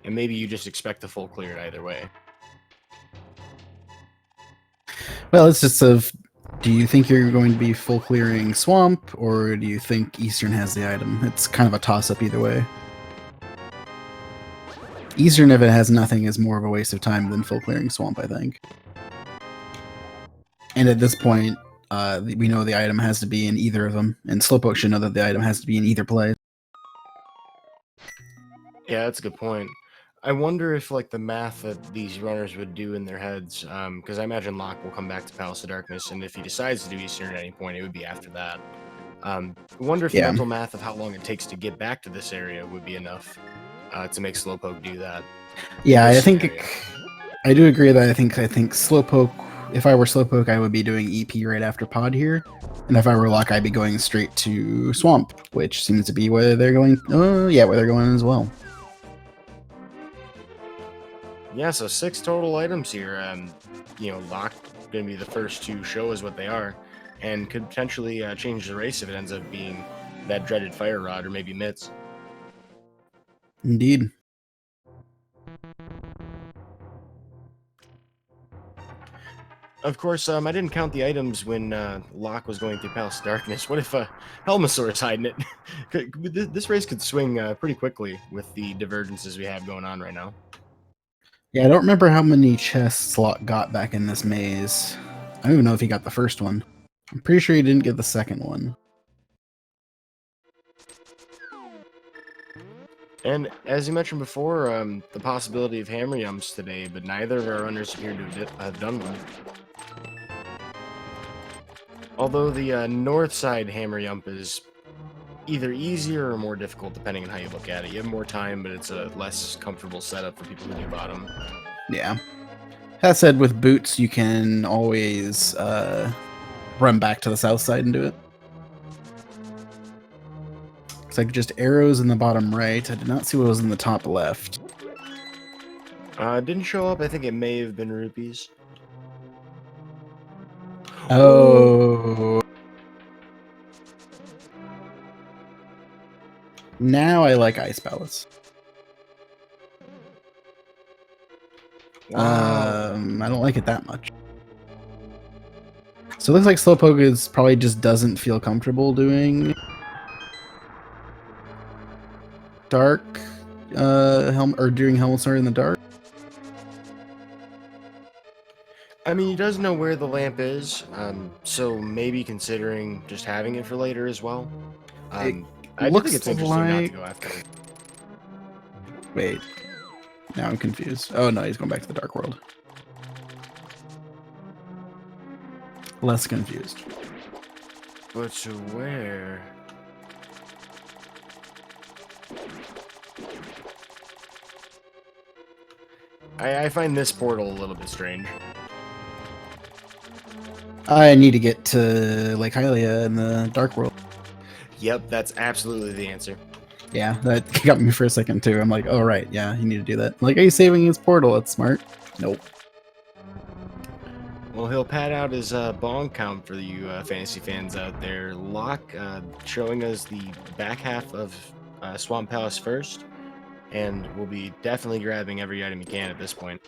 And maybe you just expect the full clear either way. Well, it's just of, do you think you're going to be full clearing Swamp, or do you think Eastern has the item? It's kind of a toss-up either way. Eastern, if it has nothing, is more of a waste of time than full clearing Swamp, I think. And at this point, we know the item has to be in either of them, and Slowpoke should know that the item has to be in either play. Yeah, that's a good point. I wonder if like the math that these runners would do in their heads, because I imagine Locke will come back to Palace of Darkness, and if he decides to do Eastern at any point, it would be after that. I wonder if the Yeah. mental math of how long it takes to get back to this area would be enough to make Slowpoke do that. In Yeah, this I think scenario. I do agree that I think Slowpoke. If I were Slowpoke, I would be doing EP right after Pod here, and if I were Locke, I'd be going straight to Swamp, which seems to be where they're going. Yeah, where they're going as well. Yeah, so 6 total items here. Locke going to be the first to show us what they are, and could potentially change the race if it ends up being that dreaded Fire Rod or maybe Mitts. Indeed. Of course, I didn't count the items when Locke was going through Palace of Darkness. What if Helmasaur is hiding it? This race could swing pretty quickly with the divergences we have going on right now. Yeah, I don't remember how many chests Locke got back in this maze. I don't even know if he got the first one. I'm pretty sure he didn't get the second one. And as you mentioned before, the possibility of hammer yumps today, but neither of our runners appear to have done one. Although the north side hammer yump is either easier or more difficult depending on how you look at it. You have more time, but it's a less comfortable setup for people who do bottom. Yeah. That said, with boots, you can always run back to the south side and do it. It's like just arrows in the bottom right. I did not see what was in the top left. Didn't show up. I think it may have been rupees. Oh. Now I like Ice Palace. Wow. I don't like it that much. So it looks like Slowpoke is probably just doesn't feel comfortable doing dark doing Helmasaur in the dark. I mean, he does know where the lamp is, so maybe considering just having it for later as well. I do think it's interesting not to go after it. Wait. Now I'm confused. Oh no, he's going back to the Dark World. Less confused. But to where? I find this portal a little bit strange. I need to get to Lake Hylia in the Dark World. Yep, that's absolutely the answer. Yeah, that got me for a second too. I'm like, oh right, yeah, you need to do that. I'm like, are you saving his portal? That's smart. Nope. Well, he'll pad out his bong count for you fantasy fans out there. Locke showing us the back half of Swamp Palace first, and we'll be definitely grabbing every item you can at this point.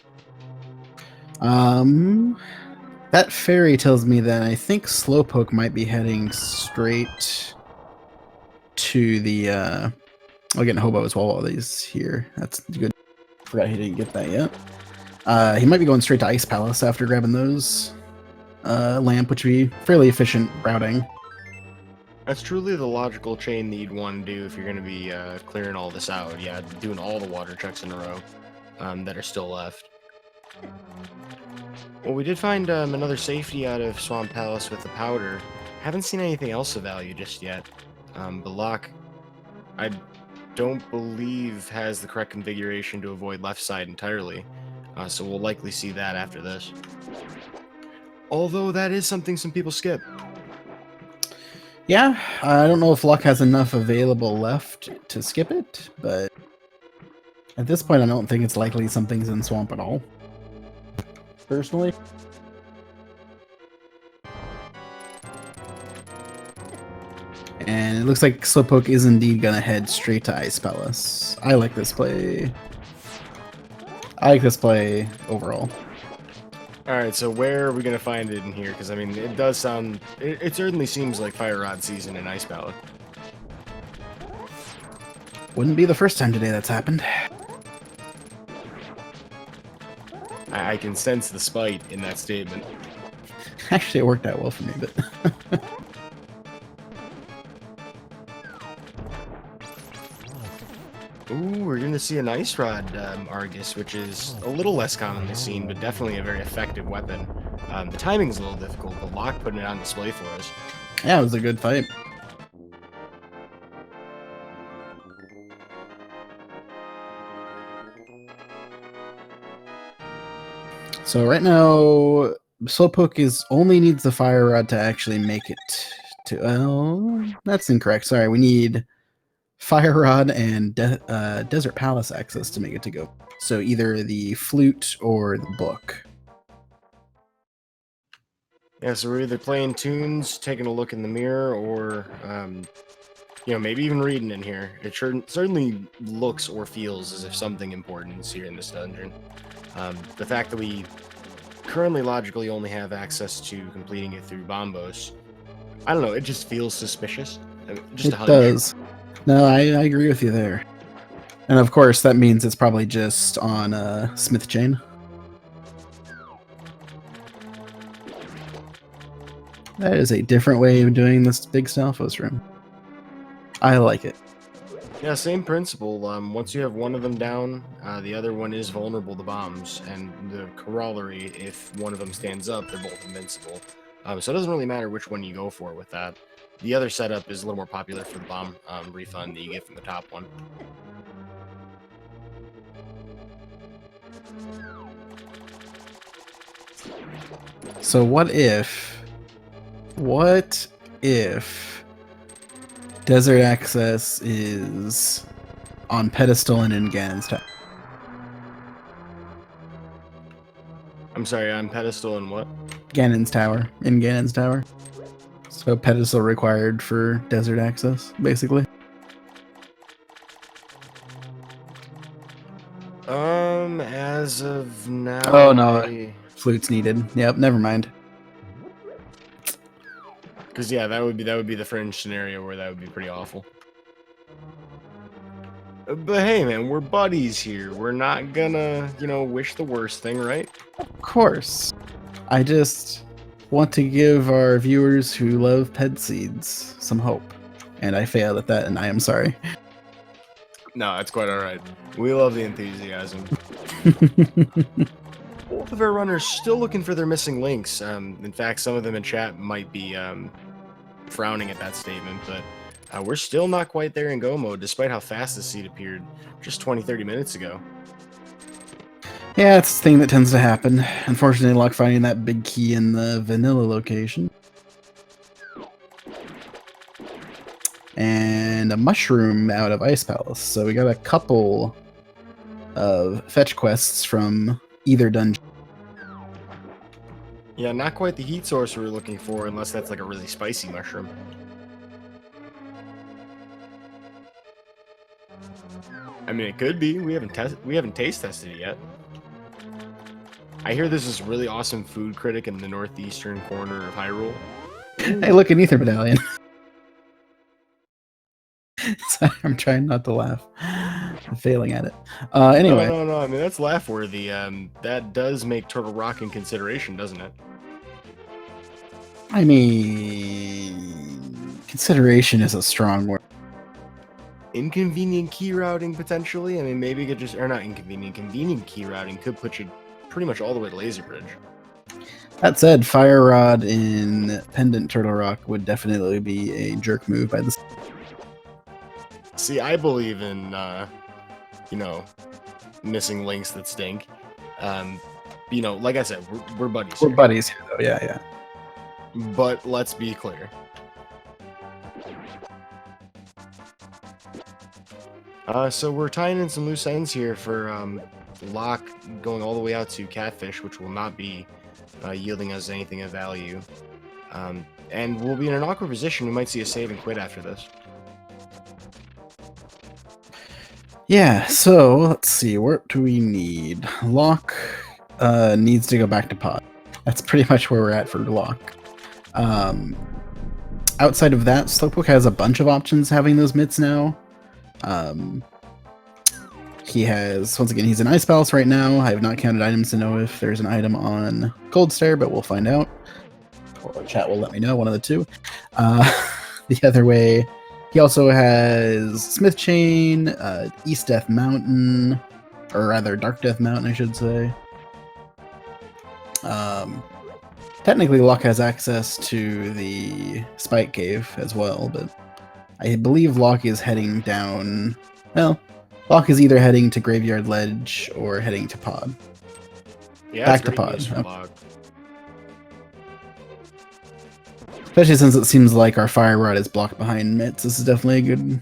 That fairy tells me that I think Slowpoke might be heading straight to the I'll get Hobo as well while he's here. That's good. Forgot he didn't get that yet. He might be going straight to Ice Palace after grabbing those lamp, which would be fairly efficient routing. That's truly the logical chain that you'd want to do if you're going to be clearing all this out. Yeah, doing all the water checks in a row that are still left. Well, we did find another safety out of Swamp Palace with the powder. Haven't seen anything else of value just yet. But Locke, I don't believe has the correct configuration to avoid left side entirely. So we'll likely see that after this. Although that is something some people skip. Yeah, I don't know if Locke has enough available left to skip it, but at this point I don't think it's likely something's in Swamp at all. Personally. And it looks like Slowpoke is indeed gonna head straight to Ice Palace. I like this play. I like this play overall. Alright, so where are we going to find it in here? Because, I mean, it does sound... It certainly seems like Fire Rod season in Ice Palace. Wouldn't be the first time today that's happened. I can sense the spite in that statement. Actually, it worked out well for me, but... Ooh, we're going to see an Ice Rod Argus, which is a little less commonly seen, but definitely a very effective weapon. The timing is a little difficult, but Locke putting it on display for us. Yeah, it was a good fight. So right now, Slowpoke only needs the Fire Rod to actually make it to... Oh, that's incorrect. Sorry, we need Fire Rod and Desert Palace access to make it to go. So either the flute or the book. Yeah, so we're either playing tunes, taking a look in the mirror, or, maybe even reading in here. It certainly looks or feels as if something important is here in this dungeon. The fact that we currently logically only have access to completing it through Bombos, I don't know, it just feels suspicious. Just a hunch. It does. No, I agree with you there. And of course, that means it's probably just on Smith Chain. That is a different way of doing this big Stalfos room. I like it. Yeah, same principle. Once you have one of them down, the other one is vulnerable to bombs, and the corollary, if one of them stands up, they're both invincible. So it doesn't really matter which one you go for with that. The other setup is a little more popular for the bomb refund that you get from the top one. So what if Desert Access is on pedestal and in Ganon's tower? I'm sorry, on pedestal and what? Ganon's tower. In Ganon's tower. So pedestal required for Desert Access, basically. As of now... Oh, no. Flute's needed. Yep, never mind. Because, yeah, that would be the fringe scenario where that would be pretty awful. But hey, man, we're buddies here. We're not gonna, wish the worst thing, right? Of course. I just want to give our viewers who love ped seeds some hope. And I failed at that, and I am sorry. No, it's quite alright. We love the enthusiasm. Both of our runners still looking for their missing links. In fact, some of them in chat might be frowning at that statement, but we're still not quite there in go mode, despite how fast the seed appeared just 20-30 minutes ago. Yeah, it's the thing that tends to happen. Unfortunately, Locke finding that big key in the vanilla location. And a mushroom out of Ice Palace. So we got a couple of fetch quests from either dungeon. Yeah, not quite the heat source we were looking for, unless that's like a really spicy mushroom. I mean, it could be. We haven't taste tested it yet. I hear there's this really awesome food critic in the northeastern corner of Hyrule. Hey, look, an Ether Medallion. Sorry, I'm trying not to laugh. I'm failing at it. Anyway. No. I mean, that's laugh-worthy. That does make Turtle Rock in consideration, doesn't it? I mean, consideration is a strong word. Inconvenient key routing, potentially? I mean, maybe it could just... Or not inconvenient. Convenient key routing could put you pretty much all the way to Laser Bridge. That said, Fire Rod in Pendant Turtle Rock would definitely be a jerk move by the... See, I believe in, missing links that stink. Like I said, we're buddies. We're buddies here, though. Yeah. But let's be clear. So we're tying in some loose ends here for Locke going all the way out to Catfish, which will not be yielding us anything of value. And we'll be in an awkward position. We might see a save and quit after this. Yeah, so let's see. What do we need? Locke needs to go back to pod. That's pretty much where we're at for Locke. Outside of that, Slowpoke has a bunch of options having those mitts now. He has, once again, he's in Ice Palace right now. I have not counted items to know if there's an item on Gold Stair, but we'll find out. Or chat will let me know, one of the two. The other way, He also has Smith Chain, East Death Mountain, or rather Dark Death Mountain, I should say. Technically, Locke has access to the Spike Cave as well, but I believe Locke is heading down. Well, Locke is either heading to Graveyard Ledge or heading to Pod. Yeah, Back it's to great Pod. news for Locke. Especially since it seems like our Fire Rod is blocked behind Mitts. This is definitely a good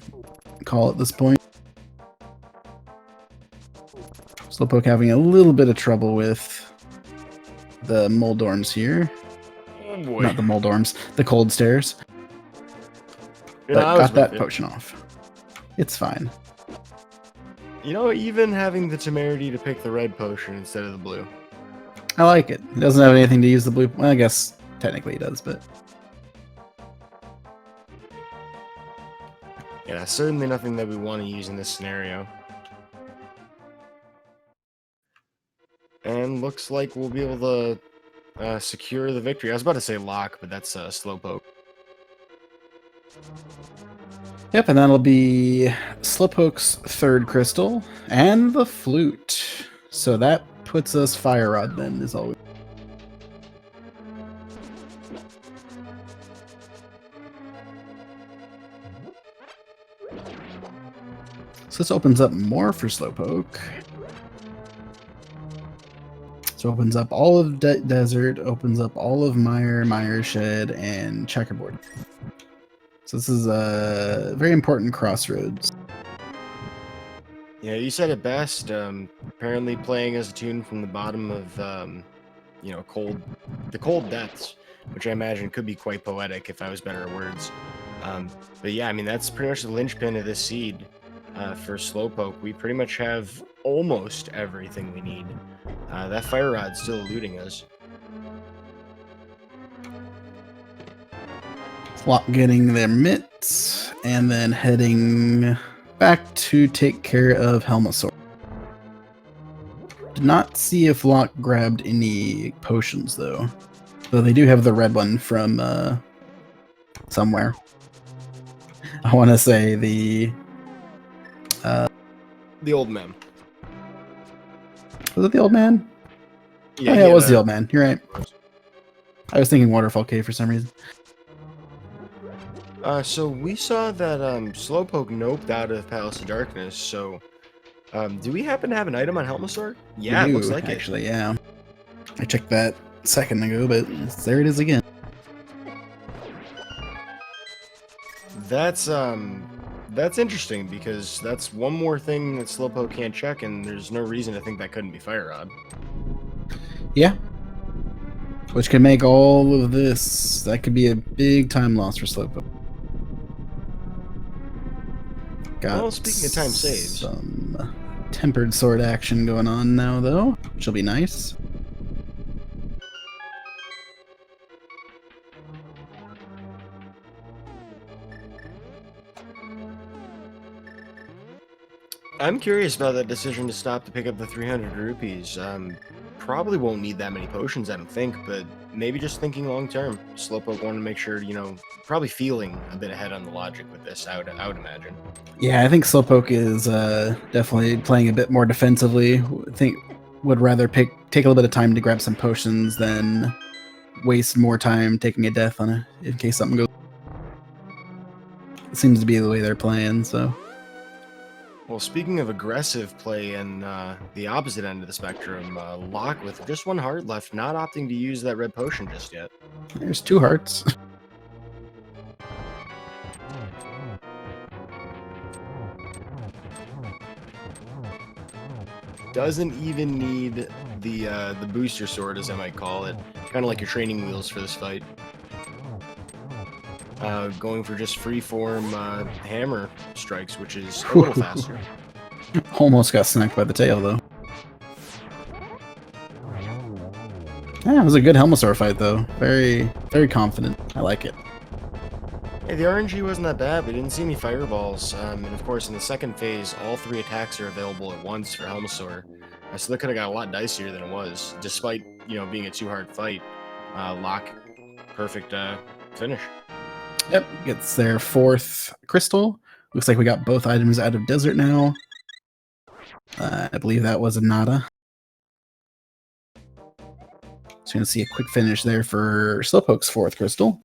call at this point. Slowpoke having a little bit of trouble with the Moldorms here. Oh boy. Not the Moldorms, the Cold Stairs. You But know, I was got that with you. potion off. It's fine. You know, even having the temerity to pick the red potion instead of the blue. I like it. It doesn't have anything to use the blue. Well, I guess technically it does, but Yeah, certainly nothing that we want to use in this scenario. And looks like we'll be able to secure the victory. I was about to say Locke, but that's Slowpoke. yep, and that'll be Slowpoke's third crystal and the flute. So that puts us Fire Rod then, as always. So this opens up more for Slowpoke. So opens up all of Desert, opens up all of Mire Shed, and Checkerboard. So this is a very important crossroads. Yeah, you said it best. Apparently playing as a tune from the bottom of, you know, the cold depths, which I imagine could be quite poetic if I was better at words. But yeah, I mean, that's pretty much the linchpin of this seed for Slowpoke. We pretty much have almost everything we need. That Fire Rod's still eluding us. Locke getting their mitts, and then heading back to take care of Helmasaur. Did not see if Locke grabbed any potions, though. Though they do have the red one from somewhere. I want to say the Old man. Was it the old man? Yeah, Oh, he yeah, it had was a- the old man. You're right. I was thinking Waterfall Cave for some reason. So we saw that Slowpoke noped out of Palace of Darkness. So, do we happen to have an item on Helmasaur? Yeah, We it do, looks like it. actually, yeah. I checked that a second ago, but there it is again. That's interesting because that's one more thing that Slowpoke can't check, and there's no reason to think that couldn't be Fire Rod. Yeah. Which could make all of this. That could be a big time loss for Slowpoke. Got Well, speaking of time saves. some tempered sword action going on now, though, which will be nice. I'm curious about that decision to stop to pick up the 300 rupees. Probably won't need that many potions, I don't think, but maybe just thinking long term. Slowpoke wanted to make sure, you know, probably feeling a bit ahead on the logic with this, I would imagine. Yeah, I think Slowpoke is definitely playing a bit more defensively. I think would rather take a little bit of time to grab some potions than waste more time taking a death on it in case something goes. It seems to be the way they're playing, so. Well, speaking of aggressive play and the opposite end of the spectrum, Locke with just one heart left, not opting to use that red potion just yet. There's 2 hearts. Doesn't even need the booster sword, as I might call it. Kind of like your training wheels for this fight. Going for just freeform hammer strikes, which is a little faster. Almost got snacked by the tail, though. Yeah, it was a good Helmasaur fight, though. Very, very confident. I like it. Hey, the RNG wasn't that bad. We didn't see any fireballs. And of course, in the second phase, all 3 attacks are available at once for Helmasaur. So that could have got a lot dicier than it was, despite, you know, being a 2-heart fight. Locke, perfect finish. Yep, gets their 4th crystal. Looks like we got both items out of desert now. I believe that was a nada. So you're going to see a quick finish there for Slowpoke's 4th crystal.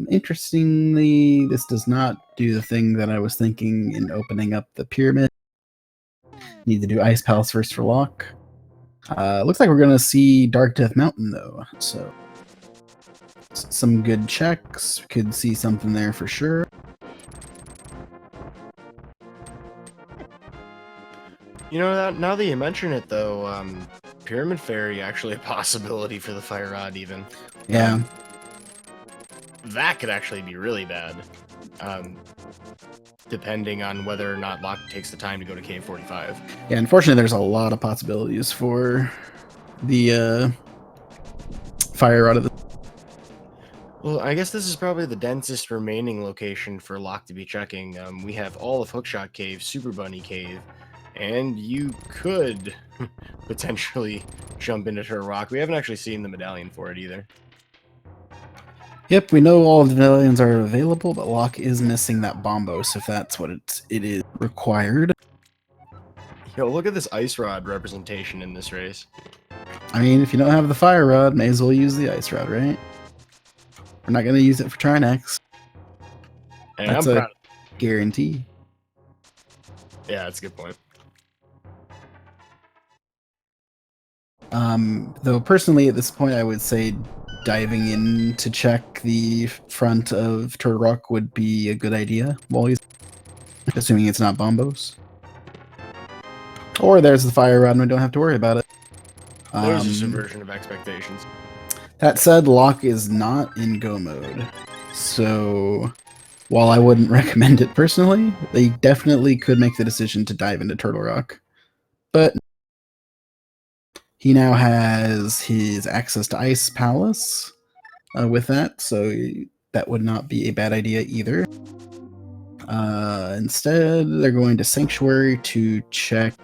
Interestingly, this does not do the thing that I was thinking in opening up the pyramid. Need to do Ice Palace first for Locke. Looks like we're going to see Dark Death Mountain, though. So some good checks. Could see something there for sure. You know, now that you mention it, though, Pyramid Fairy actually a possibility for the Fire Rod, even. Yeah. That could actually be really bad, depending on whether or not Locke takes the time to go to Cave 45. Yeah, unfortunately, there's a lot of possibilities for the Fire Rod of the... Well, I guess this is probably the densest remaining location for Locke to be checking. We have all of Hookshot Cave, Super Bunny Cave, and you could potentially jump into Turtle Rock. We haven't actually seen the medallion for it either. Yep, we know all of the medallions are available, but Locke is missing that Bombos, if that's what it is required. Yo, look at this Ice Rod representation in this race. I mean, if you don't have the Fire Rod, may as well use the Ice Rod, right? We're not going to use it for Trinex. And That's I'm a proud. guarantee. Yeah, that's a good point. Though personally, at this point, I would say diving in to check the front of Turtle Rock would be a good idea. While he's assuming it's not Bombos, or there's the Fire Rod, and we don't have to worry about it. There's a subversion of expectations. That said, Locke is not in Go mode, so while I wouldn't recommend it personally, they definitely could make the decision to dive into Turtle Rock. But he now has his access to Ice Palace with that, so that would not be a bad idea either. Instead, they're going to Sanctuary to check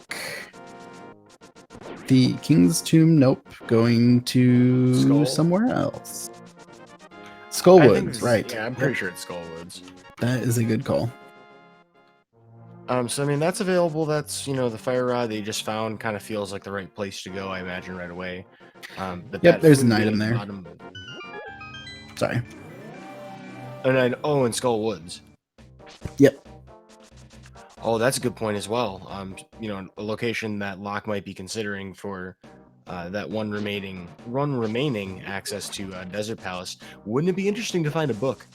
the King's Tomb. Nope, going to somewhere else. Skullwoods, right. Yeah, I'm pretty sure it's Skullwoods. That is a good call. So I mean, that's available. That's, you know, the Fire Rod that you just found kind of feels like the right place to go, I imagine, right away. But yep, there's an item there. Sorry. And Skullwoods. Yep. Oh, that's a good point as well. You know, a location that Locke might be considering for that one remaining access to Desert Palace. Wouldn't it be interesting to find a book?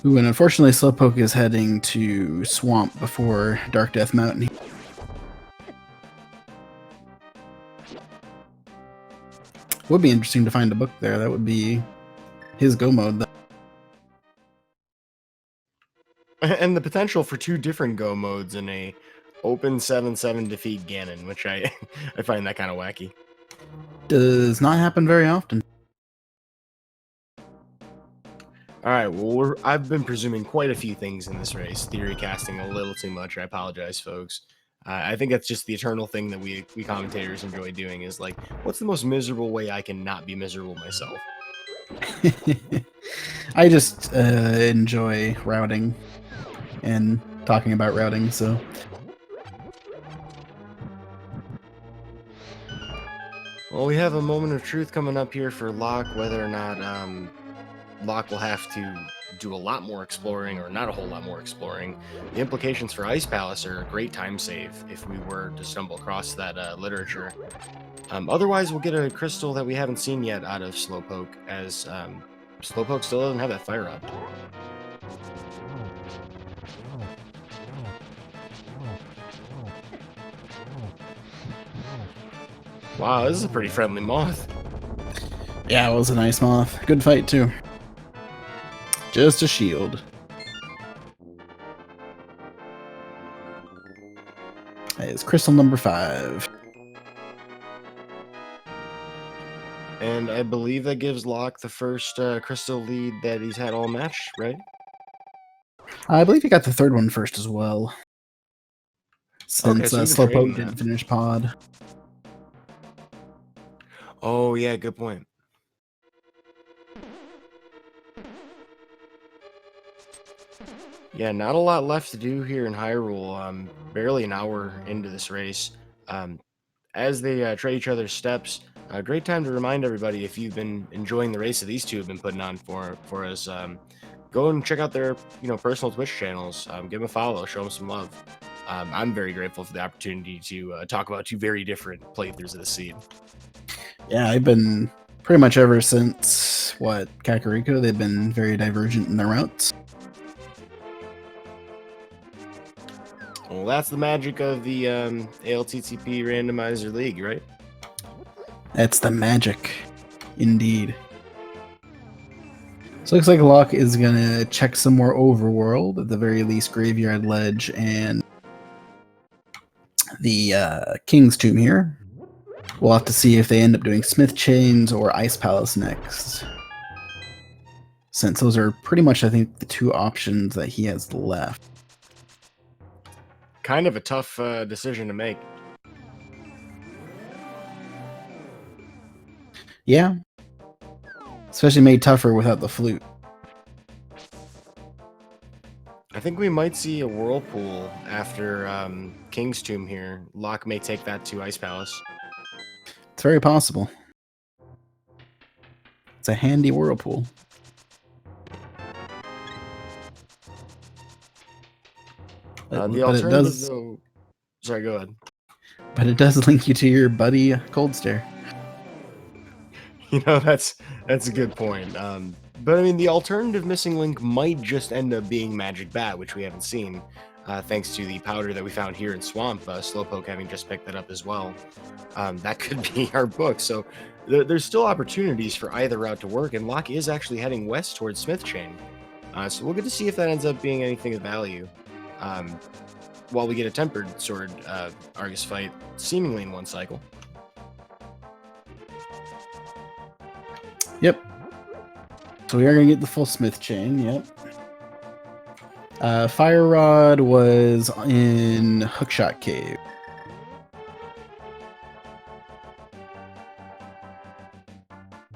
Ooh, and unfortunately, Slowpoke is heading to Swamp before Dark Death Mountain. Would be interesting to find a book there. That would be his go mode, though. And the potential for 2 different go modes in a open 7-7 defeat Ganon, which I find that kind of wacky. Does not happen very often. All right, well, I've been presuming quite a few things in this race, theory casting a little too much. I apologize, folks. I think that's just the eternal thing that we commentators enjoy doing, is like, what's the most miserable way I can not be miserable myself? I just enjoy routing and talking about routing, so... Well, we have a moment of truth coming up here for Locke, whether or not Locke will have to do a lot more exploring or not a whole lot more exploring. The implications for Ice Palace are a great time save if we were to stumble across that literature. Otherwise, we'll get a crystal that we haven't seen yet out of Slowpoke, as Slowpoke still doesn't have that Fire Rod. Wow, this is a pretty friendly moth. Yeah, it was a nice moth. Good fight, too. Just a shield. That is crystal number 5. And I believe that gives Locke the first crystal lead that he's had all match, right? I believe he got the 3rd one first as well. Since so Slowpoke didn't finish pod. Oh, yeah, good point. Yeah, not a lot left to do here in Hyrule. Barely an hour into this race. Um, as they trade each other's steps, a great time to remind everybody if you've been enjoying the race that these two have been putting on for us. Go and check out their personal Twitch channels. Give them a follow, show them some love. I'm very grateful for the opportunity to talk about two very different playthroughs of the scene. Yeah, I've been pretty much ever since Kakariko. They've been very divergent in their routes. Well, that's the magic of the ALTTP Randomizer League, right? That's the magic, indeed. So looks like Locke is gonna check some more overworld, at the very least Graveyard Ledge and the King's Tomb here. We'll have to see if they end up doing Smith Chains or Ice Palace next, since those are pretty much, I think, the two options that he has left. Kind of a tough decision to make. Yeah, especially made tougher without the flute. I think we might see a whirlpool after King's Tomb here. Locke may take that to Ice Palace. It's very possible. It's a handy whirlpool. The alternative, though... Sorry, go ahead. But it does link you to your buddy Cold Stare. You know, that's a good point. But I mean, the alternative missing link might just end up being Magic Bat, which we haven't seen, thanks to the powder that we found here in Swamp. Slowpoke having just picked that up as well. That could be our book. So there's still opportunities for either route to work, and Locke is actually heading west towards Smith Chain. So we'll get to see if that ends up being anything of value. While we get a Tempered Sword Argus fight, seemingly in one cycle. Yep. So we are going to get the full Smith Chain, yep. Fire Rod was in Hookshot Cave.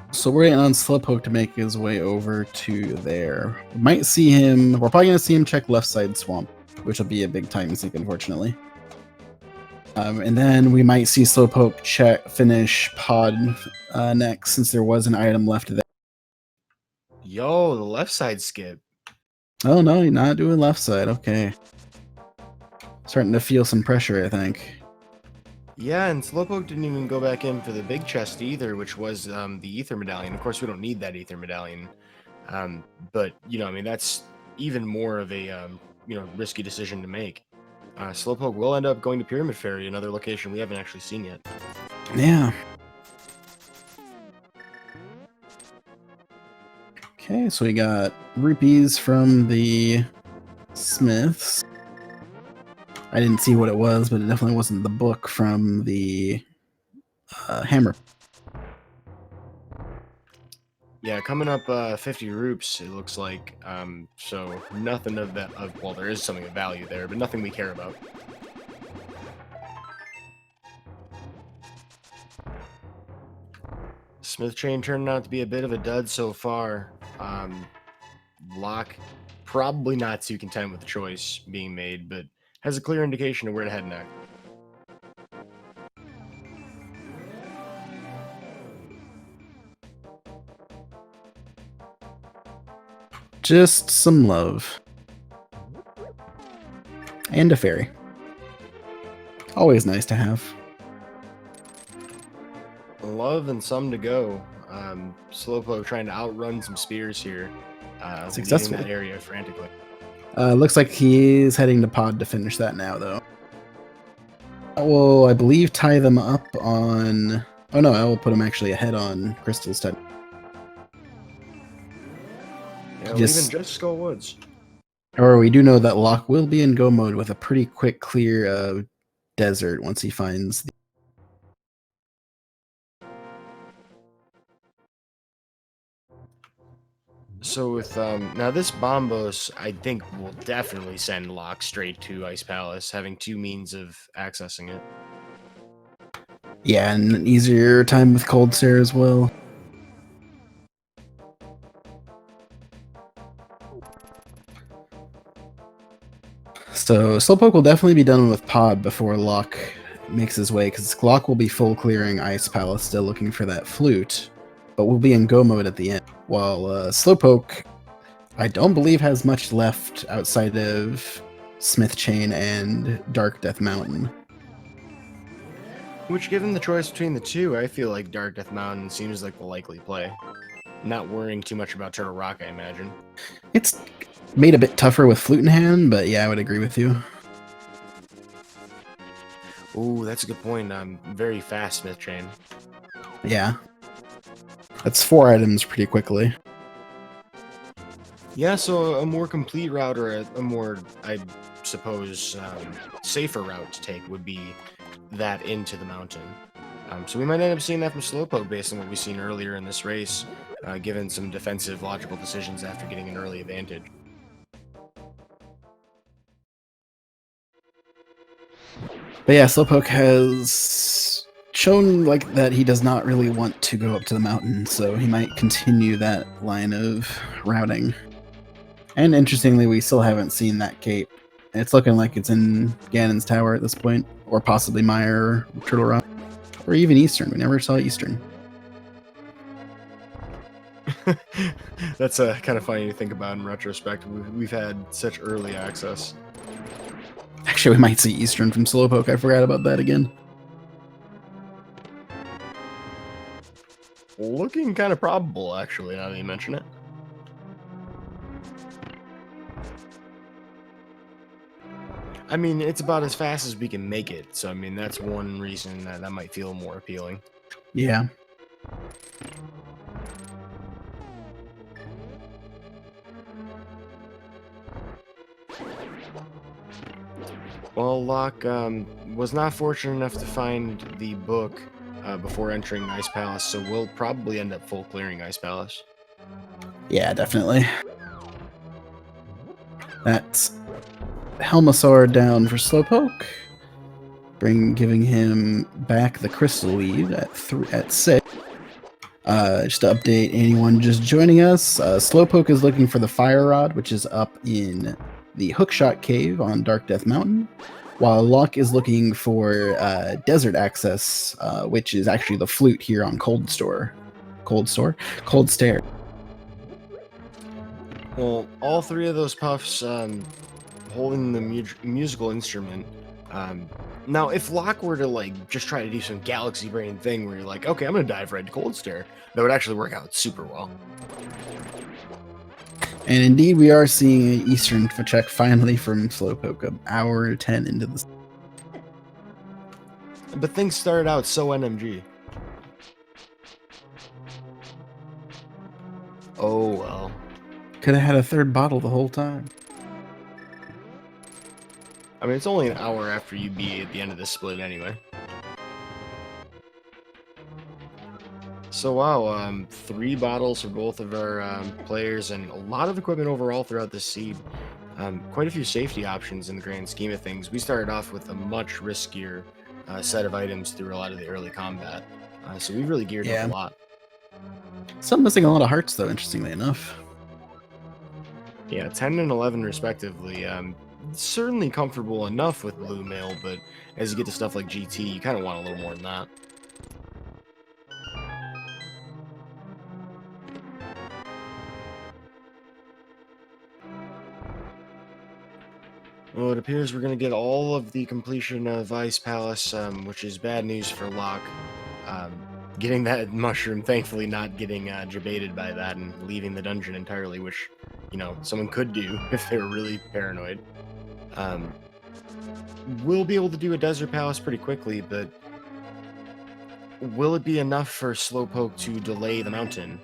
So we're waiting on Slowpoke to make his way over to there. We might see him, we're probably going to see him check left side swamp, which will be a big time sink, unfortunately. And then we might see Slowpoke finish Pod next, since there was an item left there. Yo, the left side skip. Oh no, you're not doing left side. Okay. Starting to feel some pressure, I think. Yeah, and Slowpoke didn't even go back in for the big chest either, which was the Ether Medallion. Of course, we don't need that Ether Medallion. But, you know, I mean, that's even more of a, risky decision to make. Slowpoke will end up going to Pyramid Fairy, another location we haven't actually seen yet. Yeah. Okay, so we got rupees from the Smiths. I didn't see what it was, but it definitely wasn't the book from the hammer. Yeah, coming up 50 roops, it looks like. So nothing of that. Well, there is something of value there, but nothing we care about. Smith Chain turning out to be a bit of a dud so far. Locke probably not too content with the choice being made, but has a clear indication of where to head next. Just some love. And a fairy. Always nice to have. Love and some to go. Slowpoke trying to outrun some spears here. Successful. Leaving that area frantically. Looks like he is heading to Pod to finish that now, though. I will, I believe, tie them up on... Oh no, I will put him actually ahead on Crystal's type. Yeah, leaving just Skull Woods. Or we do know that Locke will be in go mode with a pretty quick clear of desert once he finds the... So with now this Bombos, I think will definitely send Locke straight to Ice Palace, having two means of accessing it. Yeah, and an easier time with Cold Stare as well. So Slowpoke will definitely be done with Pod before Locke makes his way, because Locke will be full clearing Ice Palace, still looking for that flute, but we'll be in go mode at the end. While Slowpoke, I don't believe has much left outside of Smith Chain and Dark Death Mountain. Which, given the choice between the two, I feel like Dark Death Mountain seems like the likely play. Not worrying too much about Turtle Rock, I imagine. It's made a bit tougher with Flute in hand, but yeah, I would agree with you. Ooh, that's a good point. Very fast Smith Chain. Yeah. That's 4 items pretty quickly. Yeah, so a more complete route, or a more, I suppose, safer route to take would be that into the mountain. So we might end up seeing that from Slowpoke based on what we've seen earlier in this race, given some defensive logical decisions after getting an early advantage. But yeah, Slowpoke has shown like that he does not really want to go up to the mountain, so he might continue that line of routing. And interestingly, we still haven't seen that cape. It's looking like it's in Ganon's Tower at this point, or possibly Meyer, or Turtle Rock, or even Eastern. We never saw Eastern. That's kind of funny to think about in retrospect. We've had such early access. Actually, we might see Eastern from Slowpoke. I forgot about that again. Looking kind of probable, actually, now that you mention it. I mean, it's about as fast as we can make it, so I mean, that's one reason that might feel more appealing. Yeah. Well, Locke was not fortunate enough to find the book before entering Ice Palace, so we'll probably end up full clearing Ice Palace. Yeah, definitely. That's Helmasaur down for Slowpoke, giving him back the Crystal Weed at 6. Just to update anyone just joining us, Slowpoke is looking for the Fire Rod, which is up in the Hookshot Cave on Dark Death Mountain, while Locke is looking for Desert Access, which is actually the flute here on Cold Stair. Well, all three of those puffs holding the musical instrument. Now, if Locke were to like just try to do some galaxy brain thing where you're like, okay, I'm gonna dive right to Cold Stair, that would actually work out super well. And indeed, we are seeing an Eastern check finally from Slowpoke, an hour 10 into the. But things started out so NMG. Oh well. Could have had a third bottle the whole time. I mean, it's only an hour after you be at the end of this split anyway. So wow, 3 bottles for both of our players, and a lot of equipment overall throughout this seed. Quite a few safety options in the grand scheme of things. We started off with a much riskier set of items through a lot of the early combat, so we really geared up a lot. Still missing a lot of hearts, though, interestingly enough. Yeah, 10 and 11 respectively. Certainly comfortable enough with Blue Mail, but as you get to stuff like GT, you kind of want a little more than that. Well, it appears we're going to get all of the completion of Ice Palace, which is bad news for Locke. Getting that mushroom, thankfully not getting jebaited by that and leaving the dungeon entirely, which, you know, someone could do if they were really paranoid. We'll be able to do a Desert Palace pretty quickly, but will it be enough for Slowpoke to delay the mountain?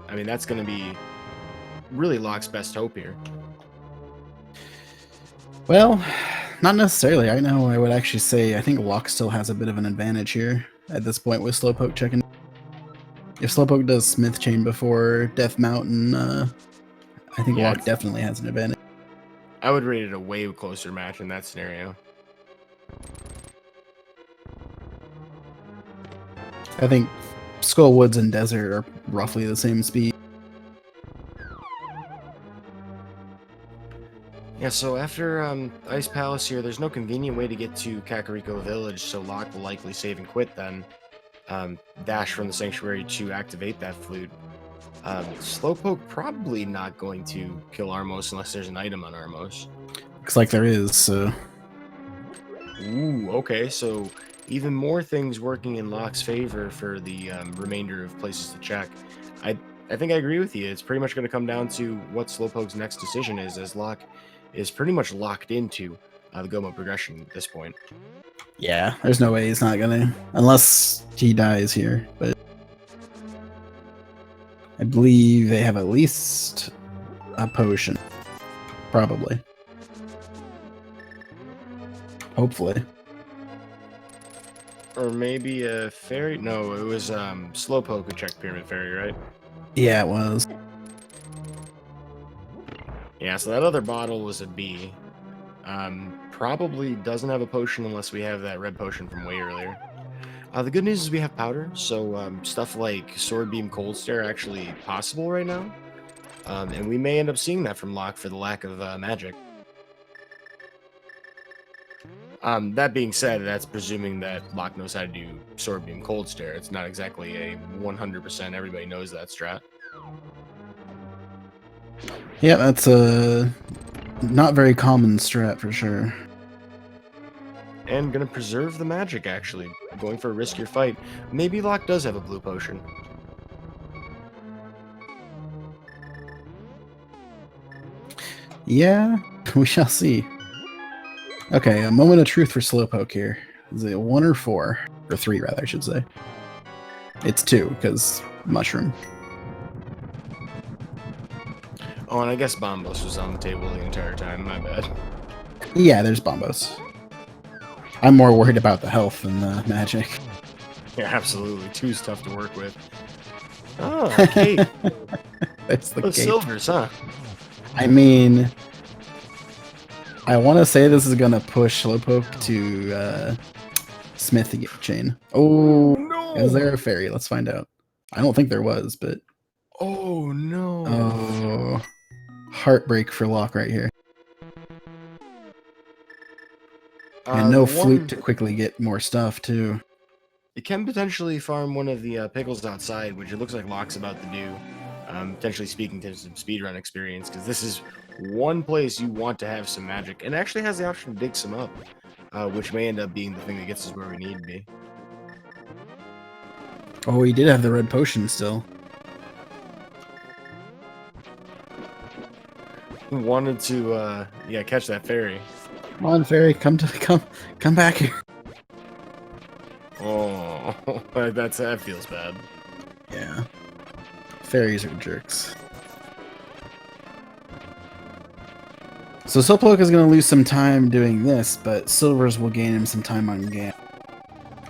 I mean, that's going to be really Locke's best hope here. Well, not necessarily. I know I would actually say I think Locke still has a bit of an advantage here at this point with Slowpoke checking. If Slowpoke does Smith Chain before Death Mountain, I think Locke definitely has an advantage. I would rate it a way closer match in that scenario. I think Skull Woods and Desert are roughly the same speed. Yeah, so after Ice Palace here, there's no convenient way to get to Kakariko Village, so Locke will likely save and quit then. Dash from the Sanctuary to activate that flute. Slowpoke probably not going to kill Armos unless there's an item on Armos. Looks like there is, so... Ooh, okay, so even more things working in Locke's favor for the remainder of places to check. I think I agree with you. It's pretty much going to come down to what Slowpoke's next decision is, as Locke is pretty much locked into the Gomo progression at this point. Yeah, there's no way he's not gonna... Unless he dies here, but... I believe they have at least a potion. Probably. Hopefully. Or maybe a fairy? No, it was Slowpoke who checked Pyramid Fairy, right? Yeah, it was. Yeah, so that other bottle was a B. Probably doesn't have a potion unless we have that red potion from way earlier. The good news is we have powder, so stuff like Sword Beam Cold Stare are actually possible right now. And we may end up seeing that from Locke for the lack of magic. That being said, that's presuming that Locke knows how to do Sword Beam Cold Stare. It's not exactly a 100% everybody knows that strat. Yeah, that's a not very common strat for sure. And gonna preserve the magic, actually. Going for a riskier fight. Maybe Locke does have a blue potion. Yeah, we shall see. Okay, a moment of truth for Slowpoke here. Is it 1 or 4? Or 3, rather, I should say. It's 2, because mushroom. Oh, and I guess Bombos was on the table the entire time. My bad. Yeah, there's Bombos. I'm more worried about the health than the magic. Yeah, absolutely. Two's tough to work with. Oh, Kate. That's the Those cape. silvers, huh? I mean, I want to say this is gonna push Slowpoke to Smith chain. Oh, no! is there a fairy? Let's find out. I don't think there was, but Oh no! oh, heartbreak for Locke right here. And no flute to quickly get more stuff too. You can potentially farm one of the pickles outside, which it looks like Locke's about to do. Potentially speaking to some speedrun experience, because this is one place you want to have some magic, and actually has the option to dig some up, which may end up being the thing that gets us where we need to be. Oh, he did have the red potion still. Wanted to, yeah, catch that fairy. Come on, fairy, come back here. Oh, that feels bad. Yeah, fairies are jerks. So Slowpoke is going to lose some time doing this, but Silvers will gain him some time on Ganon.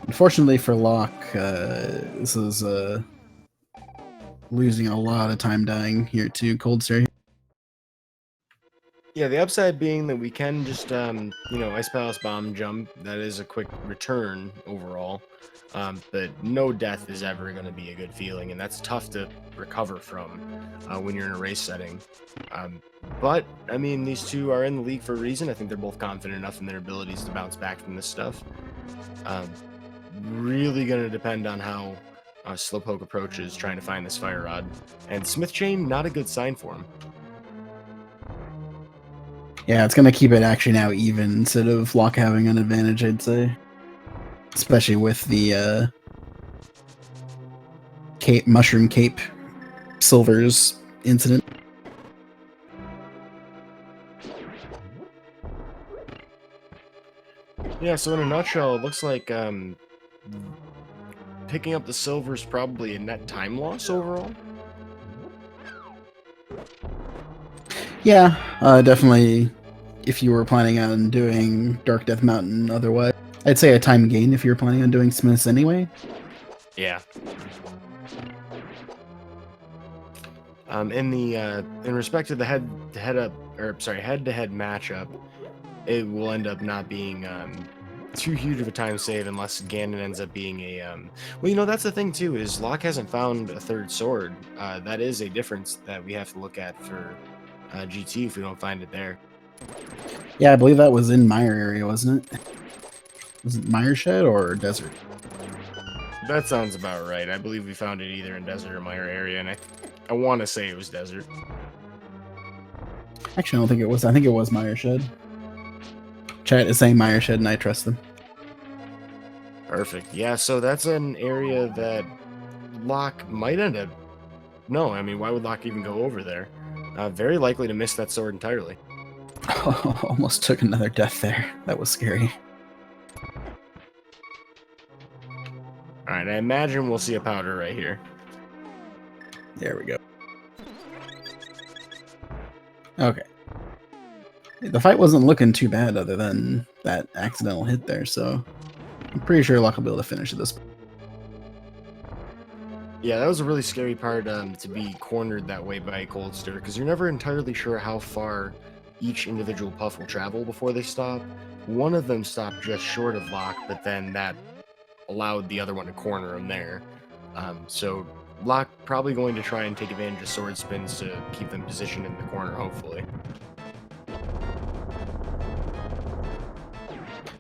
Unfortunately for Locke, this is losing a lot of time dying here to Cold Stare. Yeah, the upside being that we can just, you know, Ice Palace Bomb jump. That is a quick return overall. But no death is ever going to be a good feeling, and that's tough to recover from when you're in a race setting. But, I mean, these two are in the league for a reason. I think they're both confident enough in their abilities to bounce back from this stuff. Really going to depend on how Slowpoke approaches trying to find this Fire Rod. And Smith Chain, not a good sign for him. Yeah, it's going to keep it actually now even instead of Locke having an advantage, I'd say. Especially with the Mushroom Cape Silvers incident. Yeah, so in a nutshell, it looks like picking up the silver is probably a net time loss overall. Yeah, definitely. If you were planning on doing Dark Death Mountain otherwise, I'd say a time gain if you were planning on doing Smiths anyway. Yeah. In respect to the head-to-head matchup, it will end up not being too huge of a time save unless Ganon ends up being a well, you know, that's the thing too, is Locke hasn't found a third sword. That is a difference that we have to look at for GT if we don't find it there. Yeah, I believe that was in Mire area, wasn't it? Was it Mire Shed or Desert? That sounds about right. I believe we found it either in Desert or Mire area, and I want to say it was Desert. Actually, I don't think it was. I think it was Mire Shed. Chat is saying Mire Shed, and I trust them. Perfect. Yeah, so that's an area that Locke might end up... No, I mean, why would Locke even go over there? Very likely to miss that sword entirely. Oh, almost took another death there. That was scary. Alright, I imagine we'll see a powder right here. There we go. Okay. The fight wasn't looking too bad other than that accidental hit there, so I'm pretty sure Locke will be able to finish at this point. Yeah, that was a really scary part to be cornered that way by a Cold Stir, because you're never entirely sure how far each individual puff will travel before they stop. One of them stopped just short of Locke, but then that allowed the other one to corner him there. So Locke probably going to try and take advantage of sword spins to keep them positioned in the corner, hopefully.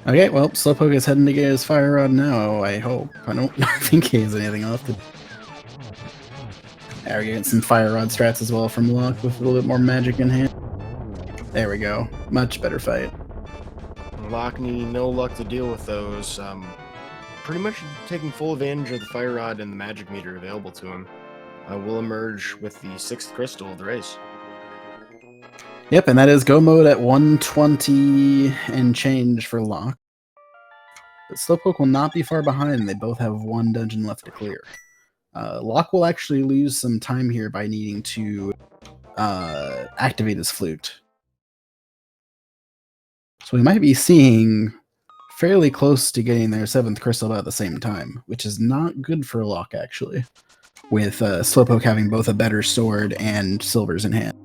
Okay, well, Slowpoke is heading to get his Fire Rod now, I hope. I don't think he has anything left. There we get some Fire Rod strats as well from Locke with a little bit more magic in hand. There we go. Much better fight. Locke needing no luck to deal with those. Pretty much taking full advantage of the Fire Rod and the Magic Meter available to him. Will emerge with the 6th crystal of the race. Yep, and that is go mode at 120 and change for Locke. But Slowpoke will not be far behind. They both have one dungeon left to clear. Locke will actually lose some time here by needing to activate his flute. So we might be seeing fairly close to getting their 7th crystal about the same time, which is not good for Locke, actually, with Slowpoke having both a better sword and silvers in hand.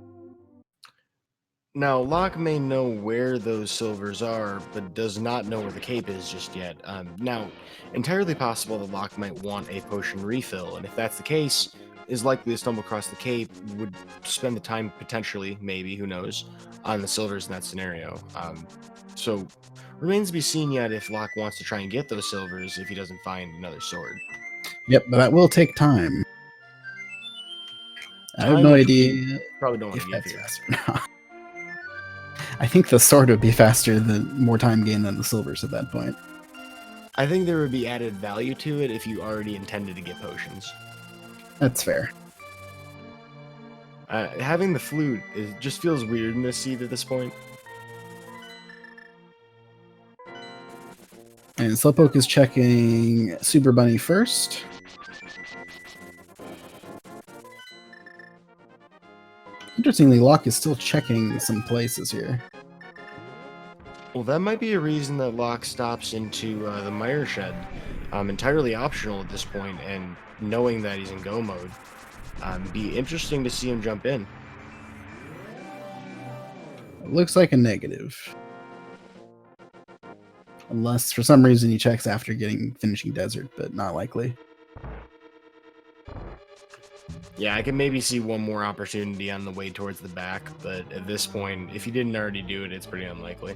Now, Locke may know where those silvers are, but does not know where the cape is just yet. Now, entirely possible that Locke might want a potion refill, and if that's the case, is likely to stumble across the cape, would spend the time potentially, maybe, who knows, on the silvers in that scenario. So, remains to be seen yet if Locke wants to try and get those silvers if he doesn't find another sword. Yep, but that will take time. I have no idea Probably don't want if to give that's here. faster or not. I think the sword would be faster than more time gained than the silvers at that point. I think there would be added value to it if you already intended to get potions. That's fair. Having the flute just feels weird in this seed at this point. And Slowpoke is checking Super Bunny first. Interestingly, Locke is still checking some places here. Well, that might be a reason that Locke stops into the Mire Shed. Entirely optional at this point, and knowing that he's in go mode. Be interesting to see him jump in. It looks like a negative. Unless for some reason he checks after finishing Desert, but not likely. Yeah, I can maybe see one more opportunity on the way towards the back, but at this point, if he didn't already do it, it's pretty unlikely.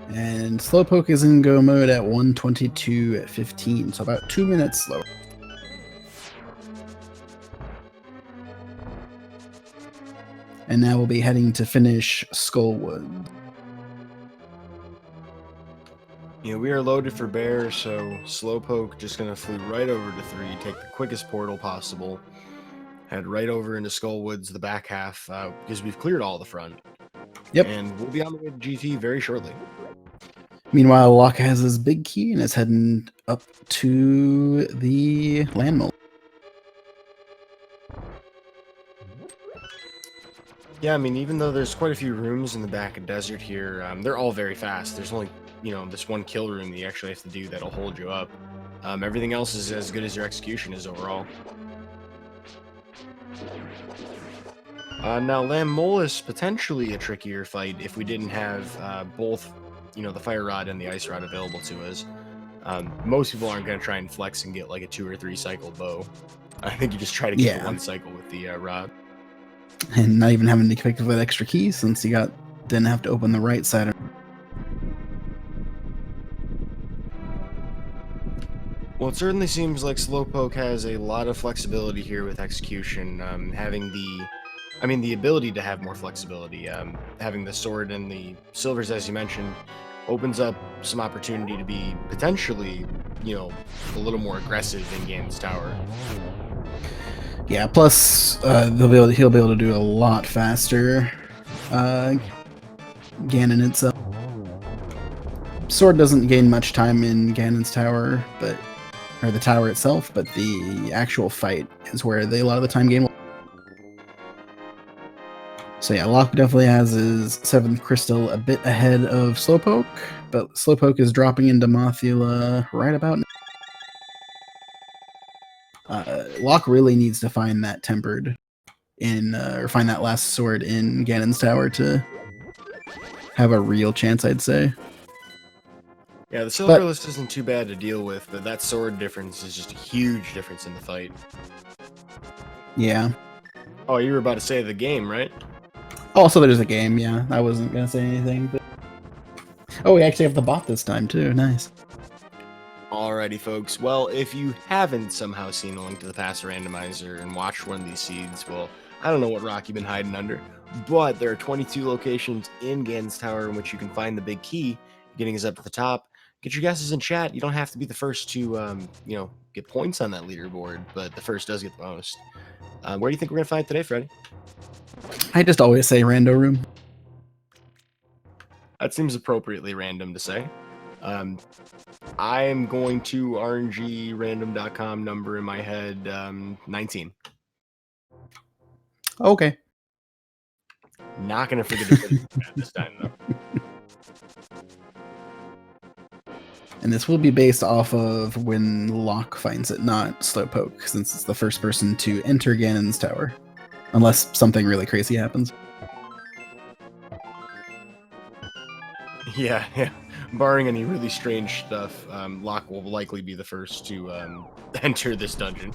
And Slowpoke is in go mode at 122 at 15, so about 2 minutes slower. And now we'll be heading to finish Skullwood. Yeah, we are loaded for bear, so Slowpoke just gonna flew right over to 3, take the quickest portal possible, head right over into Skullwoods, the back half, because we've cleared all the front. Yep. And we'll be on the way to GT very shortly. Meanwhile, Locke has his big key and is heading up to the land mole. Yeah, I mean, even though there's quite a few rooms in the back of Desert here, they're all very fast. There's only, this one kill room that you actually have to do that'll hold you up. Everything else is as good as your execution is overall. Now, Lamb Mole is potentially a trickier fight if we didn't have both, the Fire Rod and the Ice Rod available to us. Most people aren't going to try and flex and get like a 2 or 3 cycle bow. I think you just try to get one cycle with the rod. And not even having to pick up that extra key since you got didn't have to open the right side. Well, it certainly seems like Slowpoke has a lot of flexibility here with execution, having the ability to have more flexibility. Having the sword and the silvers, as you mentioned, opens up some opportunity to be potentially, a little more aggressive in Ganon's tower. Yeah, plus he'll be able to do a lot faster. Ganon itself. Sword doesn't gain much time in Ganon's tower, or the tower itself, but the actual fight is where they a lot of the time gain. So yeah, Locke definitely has his 7th crystal a bit ahead of Slowpoke, but Slowpoke is dropping into Mothula right about now. Locke really needs to find that tempered or find that last sword in Ganon's tower to have a real chance, I'd say. Yeah, the silver list isn't too bad to deal with, but that sword difference is just a huge difference in the fight. Yeah. Oh, you were about to say the game, right? Also, there's a game, yeah. I wasn't going to say anything, but... Oh, we actually have the bot this time, too. Nice. Alrighty, folks. Well, if you haven't somehow seen a Link to the Past randomizer and watched one of these seeds, well, I don't know what rock you've been hiding under, but there are 22 locations in Ganon's Tower in which you can find the big key, getting us up to the top. Get your guesses in chat. You don't have to be the first to, get points on that leaderboard, but the first does get the most. Where do you think we're going to find today, Freddy? I just always say rando room. That seems appropriately random to say. I'm going to rngrandom.com number in my head, 19. Okay. Not going to forget to put it in chat this time, though. And this will be based off of when Locke finds it, not Slowpoke, since it's the first person to enter Ganon's tower. Unless something really crazy happens. Yeah. Barring any really strange stuff, Locke will likely be the first to enter this dungeon.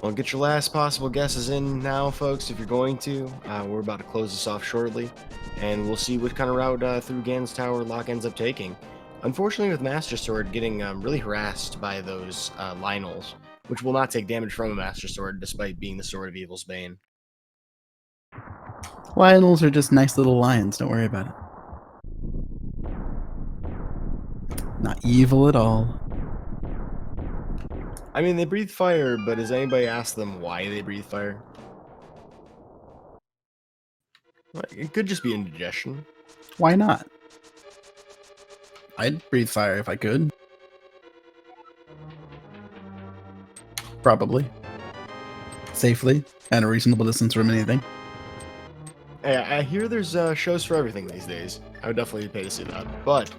Well, get your last possible guesses in now, folks, if you're going to. We're about to close this off shortly, and we'll see what kind of route through Ganon's Tower Locke ends up taking. Unfortunately, with Master Sword getting really harassed by those Lionels, which will not take damage from a Master Sword, despite being the Sword of Evil's Bane. Lionels are just nice little lions, don't worry about it. Not evil at all. I mean, they breathe fire, but has anybody asked them why they breathe fire? It could just be indigestion. Why not? I'd breathe fire if I could. Probably. Safely, at a reasonable distance from anything. Hey, I hear there's shows for everything these days. I would definitely pay to see that. But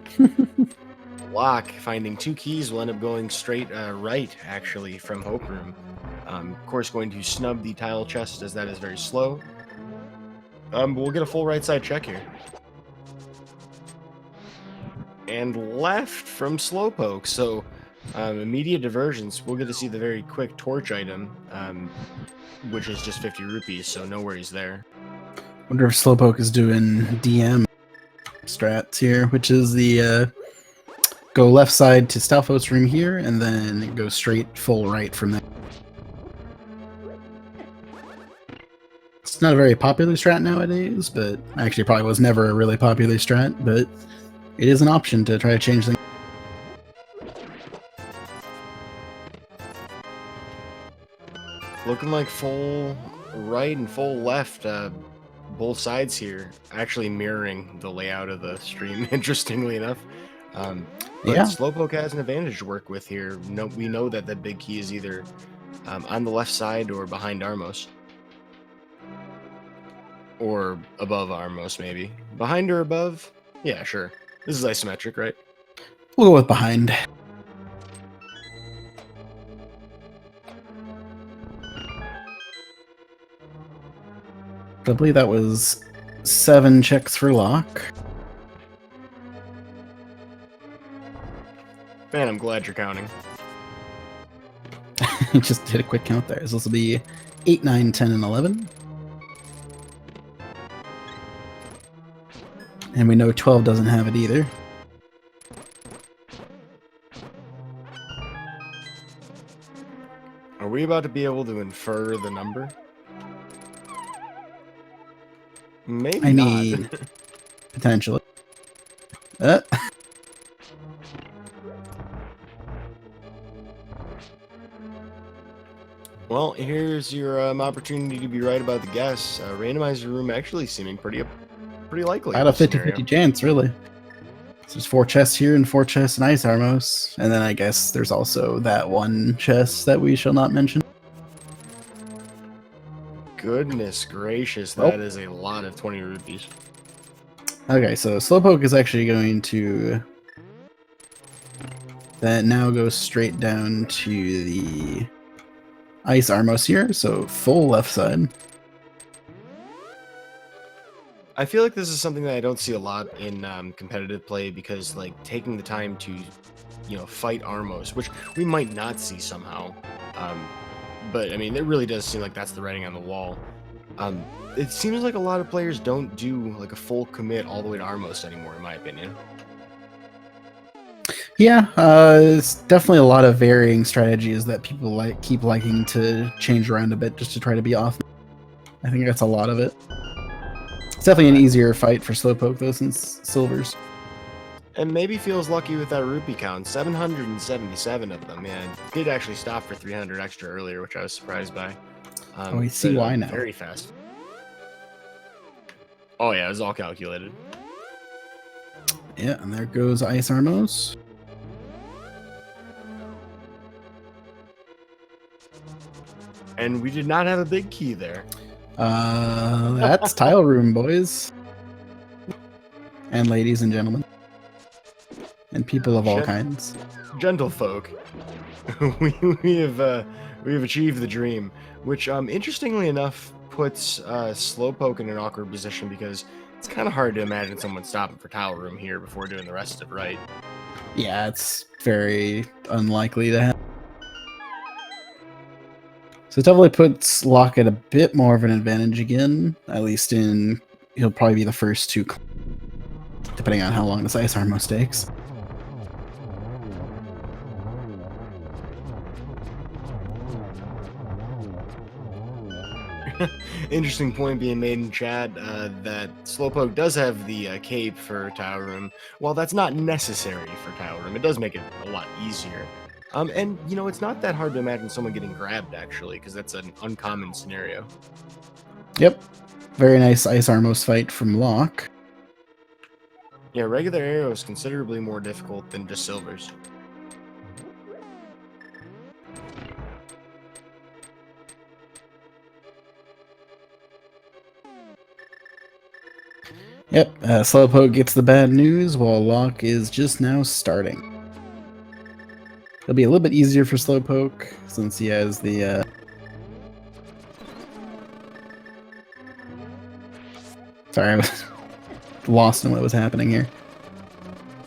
Locke finding 2 keys will end up going straight right, actually, from Hope Room. Of course, going to snub the tile chest as that is very slow. But we'll get a full right side check here. And left from Slowpoke, so immediate diversions. We'll get to see the very quick torch item, which is just 50 rupees, so no worries there. Wonder if Slowpoke is doing DM strats here, which is the go left side to Stalfos room here, and then go straight full right from there. It's not a very popular strat nowadays, but actually probably was never a really popular strat, but it is an option to try to change things. Looking like full right and full left, both sides here, actually mirroring the layout of the stream, interestingly enough. But yeah. Slowpoke has an advantage to work with here. We know that that big key is either on the left side or behind Armos. Or above Armos, maybe. Behind or above? Yeah, sure. This is isometric, right? We'll go with behind. I believe that was 7 checks for Locke. Man, I'm glad you're counting. Just did a quick count there. So this will be 8, 9, 10, and 11. And we know 12 doesn't have it either. Are we about to be able to infer the number? Maybe I not. mean, potentially. Well, here's your opportunity to be right about the guess. Randomizer room actually seeming pretty likely. About a 50-50 chance, really. So there's 4 chests here and 4 chests in Ice Armos. And then I guess there's also that one chest that we shall not mention. Goodness gracious, that is a lot of 20 rupees. Okay, so Slowpoke is actually going to... That now goes straight down to the Ice Armos here, so full left side. I feel like this is something that I don't see a lot in competitive play because, like, taking the time to, you know, fight Armos, which we might not see somehow. But, I mean, it really does seem like that's the writing on the wall. It seems like a lot of players don't do, like, a full commit all the way to Armos anymore, in my opinion. Yeah, it's definitely a lot of varying strategies that people keep liking to change around a bit just to try to be off. I think that's a lot of it. It's definitely an easier fight for Slowpoke though, since Silvers. And maybe feels lucky with that rupee count. 777 of them. Yeah, did actually stop for 300 extra earlier, which I was surprised by. I see why now. Very fast. Oh yeah, it was all calculated. Yeah, and there goes Ice Armos. And we did not have a big key there. That's Tile Room, boys. And ladies and gentlemen. And people of all kinds. Gentlefolk. we have achieved the dream. Which, interestingly enough, puts Slowpoke in an awkward position because it's kind of hard to imagine someone stopping for Tile Room here before doing the rest of it right. Yeah, it's very unlikely to happen. So it definitely puts Locke at a bit more of an advantage again, at least in... He'll probably be the first to... Depending on how long this Ice Armos takes. Interesting point being made in chat that Slowpoke does have the cape for Tile Room. While that's not necessary for Tile Room, it does make it a lot easier. And, you know, it's not that hard to imagine someone getting grabbed, actually, because that's an uncommon scenario. Yep. Very nice Ice Armos fight from Locke. Yeah, regular arrow is considerably more difficult than just Silvers. Yep, Slowpoke gets the bad news while Locke is just now starting. It'll be a little bit easier for Slowpoke since he has the... Sorry, I was lost in what was happening here.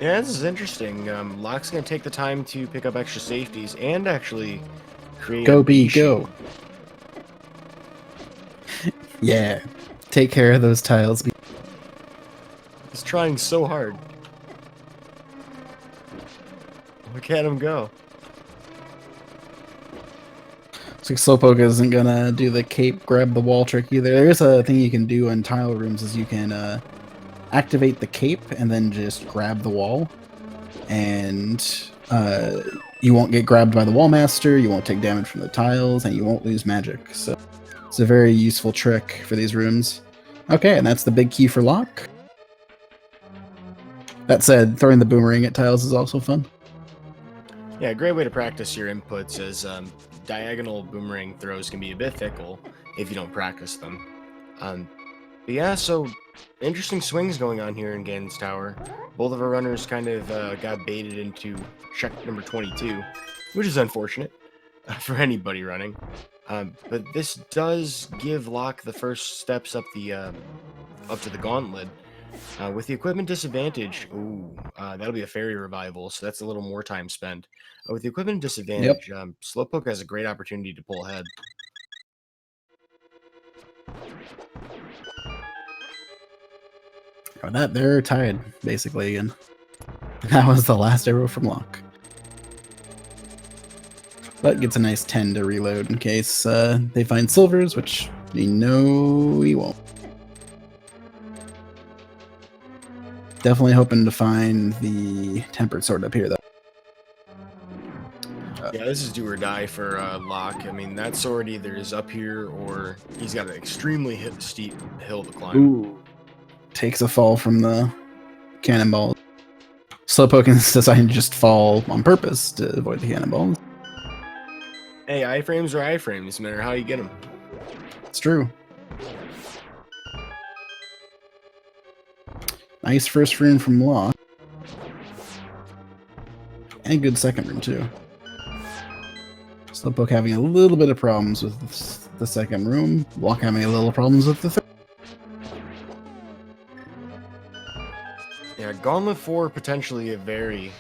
Yeah, this is interesting. Locke's going to take the time to pick up extra safeties and actually create Go a B, shield. go. Yeah, take care of those tiles. He's trying so hard. Look at him go. Looks like Slowpoke isn't gonna do the cape grab the wall trick either. There is a thing you can do in tile rooms is you can activate the cape and then just grab the wall. And you won't get grabbed by the wall master, you won't take damage from the tiles, and you won't lose magic. So it's a very useful trick for these rooms. Okay, and that's the big key for Locke. That said, throwing the boomerang at tiles is also fun. Yeah, a great way to practice your inputs is diagonal boomerang throws can be a bit fickle if you don't practice them. But yeah, so interesting swings going on here in Ganon's Tower. Both of our runners kind of got baited into check number 22, which is unfortunate for anybody running. But this does give Locke the first steps up to the gauntlet. With the equipment disadvantage, that'll be a fairy revival, so that's a little more time spent. With the equipment disadvantage, Slowpoke has a great opportunity to pull ahead. Oh, that they're tied basically again. That was the last arrow from Locke. But gets a nice 10 to reload in case they find silvers, which we know he won't. Definitely hoping to find the tempered sword up here, though. Yeah, this is do or die for Locke. I mean, that sword either is up here or he's got an extremely steep hill to climb. Ooh. Takes a fall from the cannonball. Slowpoke is deciding to just fall on purpose to avoid the cannonballs. Hey, iframes are iframes, no matter how you get them. It's true. Nice first rune from Locke. And good second rune, too. Slowpoke having a little bit of problems with the second room. Locke having a little problems with the third. Yeah, Gauntlet 4 potentially a very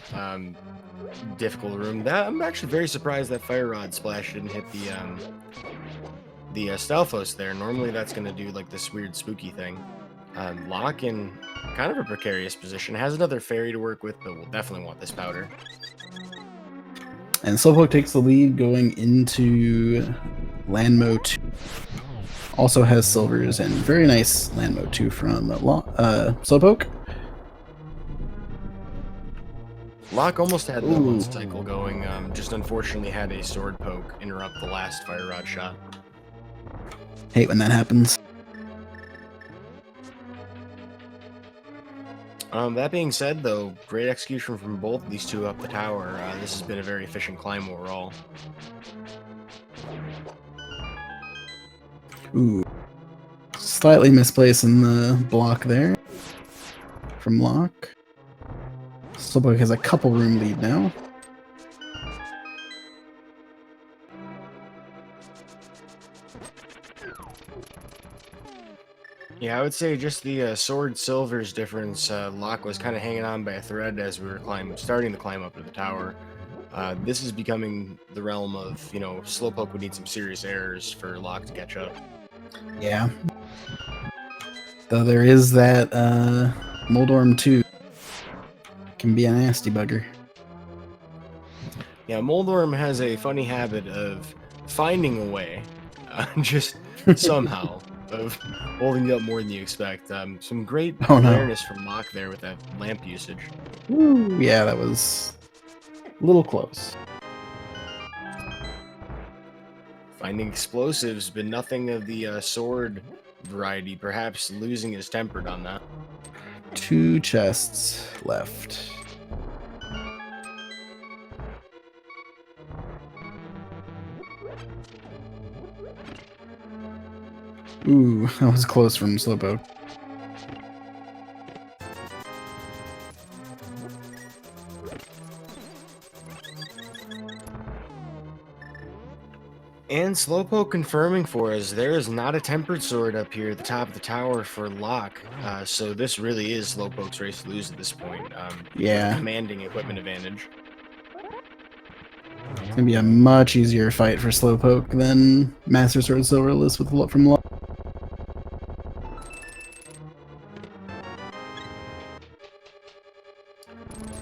difficult room. That I'm actually very surprised that Fire Rod Splash didn't hit the Stalfos there. Normally that's going to do like this weird spooky thing. Locke in kind of a precarious position. Has another fairy to work with, but will definitely want this powder. And Slowpoke takes the lead going into Landmo 2. Also has silvers and very nice Landmo 2 from Slowpoke. Locke almost had the one cycle going, just unfortunately had a sword poke interrupt the last Fire Rod shot. Hate when that happens. That being said, though, great execution from both of these two up the tower. This has been a very efficient climb overall. Ooh. Slightly misplacing the block there from Locke. Slowpoke has a couple room lead now. Yeah, I would say just the sword silvers difference. Locke was kind of hanging on by a thread as we were starting to climb up to the tower. This is becoming the realm of, you know, Slowpoke would need some serious errors for Locke to catch up. Yeah. Though there is that Moldorm 2. Can be a nasty bugger. Yeah, Moldorm has a funny habit of finding a way, just somehow, of holding you up more than you expect. Some great awareness from Locke there with that lamp usage. Ooh, yeah, that was a little close. Finding explosives, but nothing of the sword variety. Perhaps losing his tempered on that. 2 chests left. Ooh, that was close from Slowpoke. And Slowpoke confirming for us, there is not a tempered sword up here at the top of the tower for Locke. So this really is Slowpoke's race to lose at this point. Yeah. With a commanding equipment advantage. It's gonna be a much easier fight for Slowpoke than Master Sword Silverless from Locke.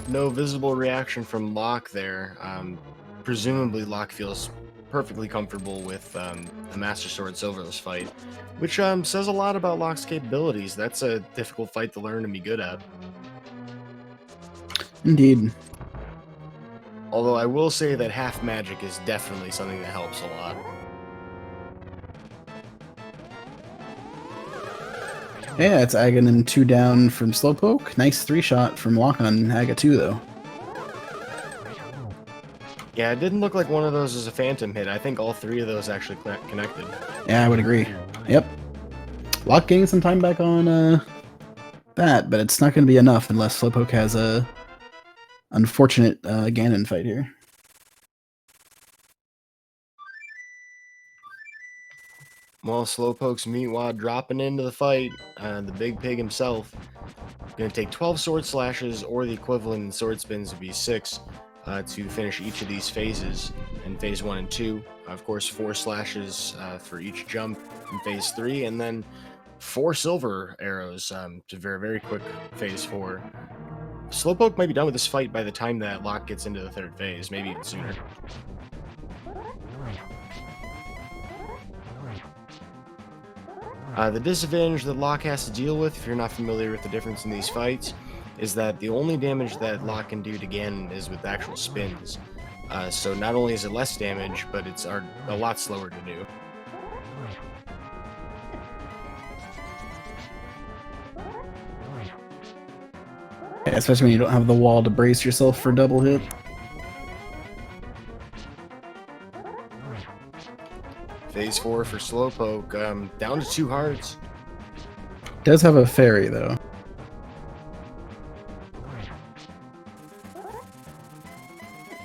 No visible reaction from Locke there. Presumably Locke feels perfectly comfortable with the Master Sword Silverless fight, which says a lot about Locke's capabilities. That's a difficult fight to learn and be good at. Indeed. Although I will say that half magic is definitely something that helps a lot. Yeah, it's Agon and 2 down from Slowpoke. Nice 3-shot from Locke on Aga 2, though. Yeah, it didn't look like one of those was a phantom hit. I think all 3 of those actually connected. Yeah, I would agree. Yep. Locke getting some time back on that, but it's not going to be enough unless Slowpoke has a unfortunate Ganon fight here. Well, Slowpoke's Meatwad dropping into the fight. The big pig himself. Going to take 12 sword slashes, or the equivalent in sword spins would be 6, to finish each of these phases in phase 1 and 2. Of course, 4 slashes for each jump in phase 3, and then 4 silver arrows to very quick phase 4. Slowpoke might be done with this fight by the time that Locke gets into the 3rd phase, maybe even sooner. The disadvantage that Locke has to deal with, if you're not familiar with the difference in these fights, is that the only damage that Locke can do to Ganon is with actual spins. So not only is it less damage, but it's a lot slower to do. Yeah, especially when you don't have the wall to brace yourself for double hit. Phase 4 for Slowpoke, down to 2 hearts. Does have a fairy though.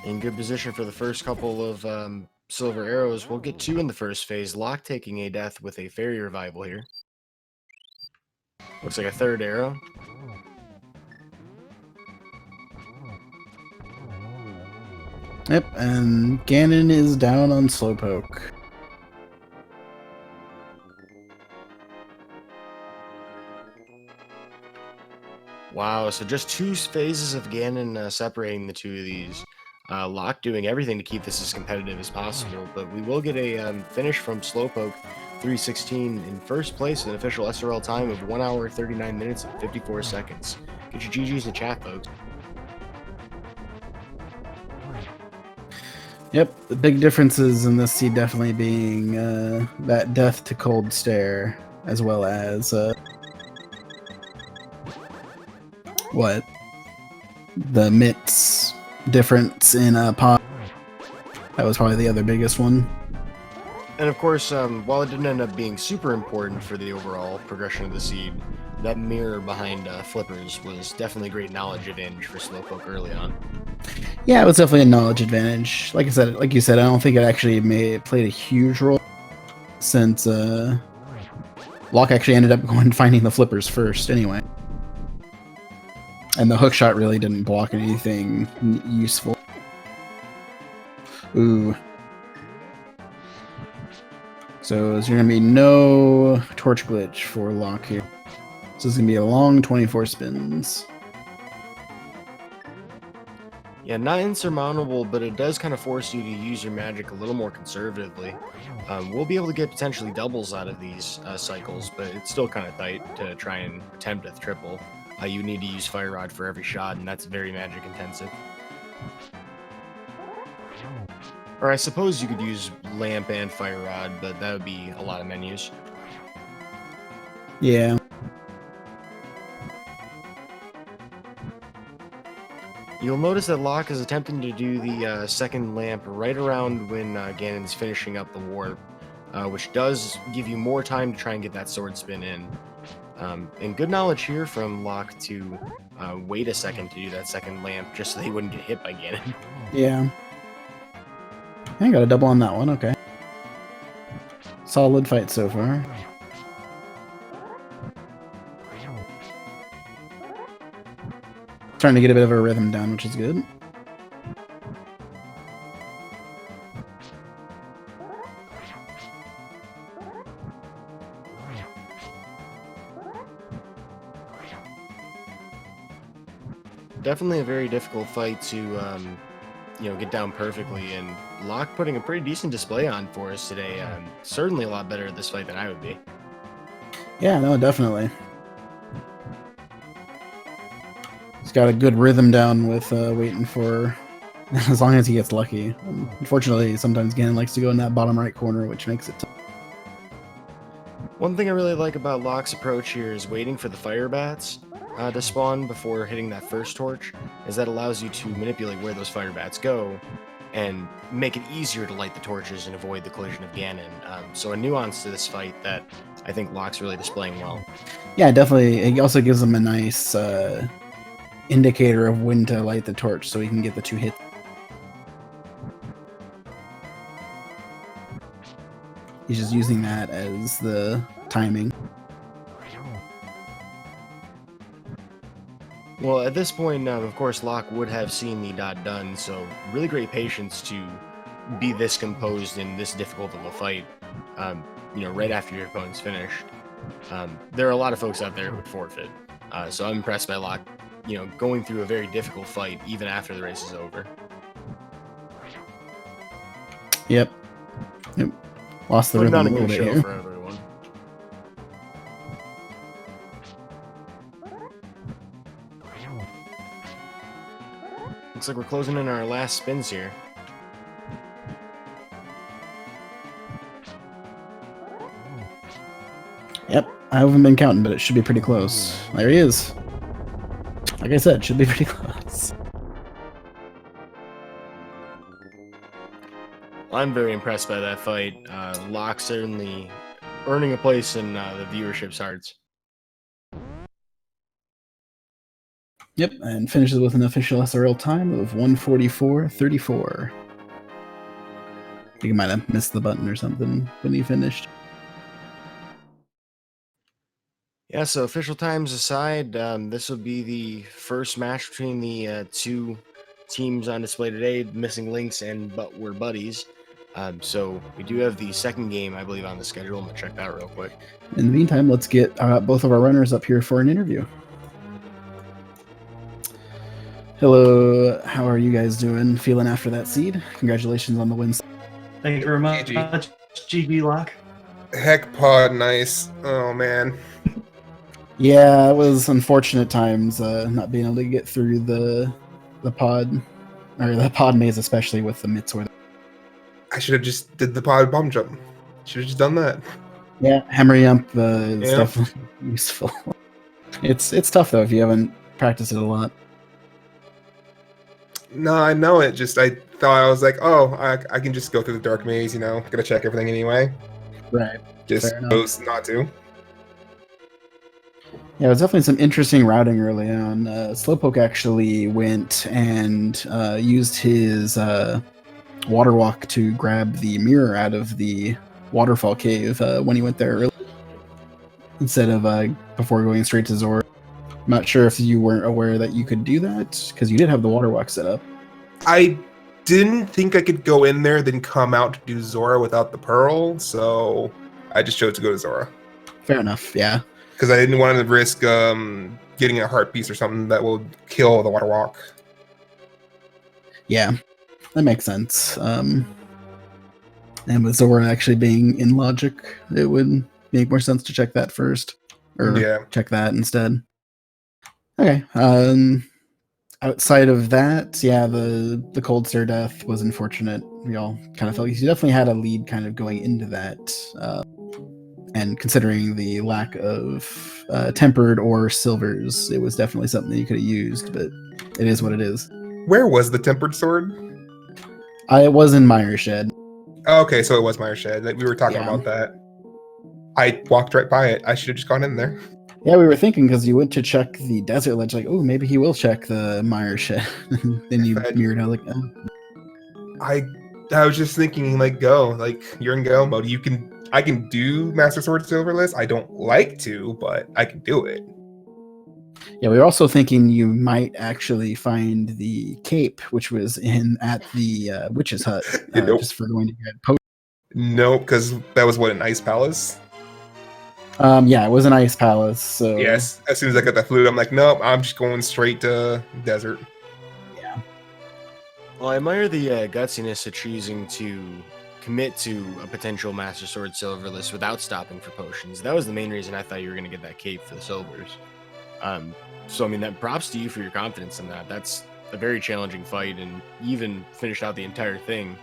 In good position for the first couple of silver arrows. We'll get 2 in the first phase. Locke taking a death with a fairy revival here. Looks like a 3rd arrow. Yep, and Ganon is down on Slowpoke. Wow, so just 2 phases of Ganon separating the 2 of these. Locke doing everything to keep this as competitive as possible, but we will get a finish from Slowpoke316 in first place with an official SRL time of 1 hour, 39 minutes, and 54 seconds. Get your GGs in the chat, folks. Yep, the big differences in this seed definitely being that death to cold stare, as well as the mitts difference in pot. That was probably the other biggest one. And of course, while it didn't end up being super important for the overall progression of the seed, that mirror behind Flippers was definitely great knowledge advantage for Slowpoke early on. Yeah, it was definitely a knowledge advantage. Like you said, I don't think it actually played a huge role, since Locke actually ended up going and finding the Flippers first anyway. And the hook shot really didn't block anything useful. Ooh. So there's going to be no torch glitch for Locke here. So it's going to be a long 24 spins. Yeah, not insurmountable, but it does kind of force you to use your magic a little more conservatively. We'll be able to get potentially doubles out of these cycles, but it's still kind of tight to try and attempt a triple. You need to use Fire Rod for every shot, and that's very magic intensive. Or I suppose you could use Lamp and Fire Rod, but that would be a lot of menus. Yeah. You'll notice that Locke is attempting to do the second lamp right around when Ganon's finishing up the warp, which does give you more time to try and get that sword spin in. And good knowledge here from Locke to wait a second to do that second lamp just so they wouldn't get hit by Ganon. Yeah. I got a double on that one, okay. Solid fight so far. Starting to get a bit of a rhythm down, which is good. Definitely a very difficult fight to get down perfectly, and Locke putting a pretty decent display on for us today. Certainly a lot better at this fight than I would be. Yeah, no, definitely. He's got a good rhythm down with waiting for as long as he gets lucky. Unfortunately, sometimes Ganon likes to go in that bottom right corner, which makes it tough. One thing I really like about Locke's approach here is waiting for the fire bats to spawn before hitting that first torch, as that allows you to manipulate where those fire bats go and make it easier to light the torches and avoid the collision of Ganon. So a nuance to this fight that I think Locke's really displaying well. Yeah, definitely. It also gives him a nice indicator of when to light the torch so he can get the 2 hits. He's just using that as the timing. Well, at this point, of course, Locke would have seen the dot done, so really great patience to be this composed in this difficult of a fight, right after your opponent's finished. There are a lot of folks out there who would forfeit. So I'm impressed by Locke, going through a very difficult fight even after the race is over. Yep. Lost the Putting rhythm on a a little good bit show here. for everyone. Looks like we're closing in our last spins here. Yep. I haven't been counting, but it should be pretty close. There he is. Like I said, should be pretty close. I'm very impressed by that fight. Locke certainly earning a place in the viewership's hearts. Yep, and finishes with an official SRL time of 1:44:34. I think he might have missed the button or something when he finished. Yeah, so official times aside, this will be the first match between the two teams on display today, Missing Links and But We're Buddies. So we do have the second game, I believe, on the schedule. I'm going to check that real quick. In the meantime, let's get both of our runners up here for an interview. Hello, how are you guys doing? Feeling after that seed? Congratulations on the win. Thank you very much, GB Locke. Heck pod nice. Oh man. Yeah, it was unfortunate times not being able to get through the pod, or the pod maze, especially with the Mitsor. I should have just did the pod bomb jump. Should have just done that. Yeah, hammer jump is definitely useful. It's tough though if you haven't practiced it a lot. No, I know it. Just I thought I was like, oh, I can just go through the dark maze. Gonna check everything anyway. Right. Just chose not to. Yeah, it was definitely some interesting routing early on. Slowpoke actually went and used his water walk to grab the mirror out of the waterfall cave when he went there early, instead of before going straight to Zora. I'm not sure if you weren't aware that you could do that, because you did have the water walk set up. I didn't think I could go in there, then come out to do Zora without the pearl, so I just chose to go to Zora. Fair enough, yeah. Because I didn't want to risk getting a heart piece or something that will kill the water walk. Yeah, that makes sense. And with Zora actually being in logic, it would make more sense to check that first, or check that instead. Okay. Outside of that, yeah, the cold stare death was unfortunate. We all kind of felt you definitely had a lead kind of going into that, and considering the lack of tempered or silvers, it was definitely something that you could have used. But it is what it is. Where was the tempered sword? It was in Meyer's shed. Oh, okay, so it was Meyer's shed. We were talking about that. I walked right by it. I should have just gone in there. Yeah, we were thinking because you went to check the desert ledge, like, oh, maybe he will check the Meyer's shed. Then you mirrored out, like, oh. I was just thinking, like, go, like, you're in go mode. I can do Master Sword Silverless. I don't like to, but I can do it. Yeah, we were also thinking you might actually find the cape, which was at the witch's hut, Nope. just for going to get potions. Nope, because that was an ice palace. Yeah, it was an ice palace. So yes, as soon as I got the flute, I'm like, nope, I'm just going straight to desert. Yeah. Well, I admire the gutsiness of choosing to commit to a potential Master Sword Silverless without stopping for potions. That was the main reason I thought you were going to get that cape for the silvers. So I mean, that props to you for your confidence in that. That's a very challenging fight, and you even finished out the entire thing.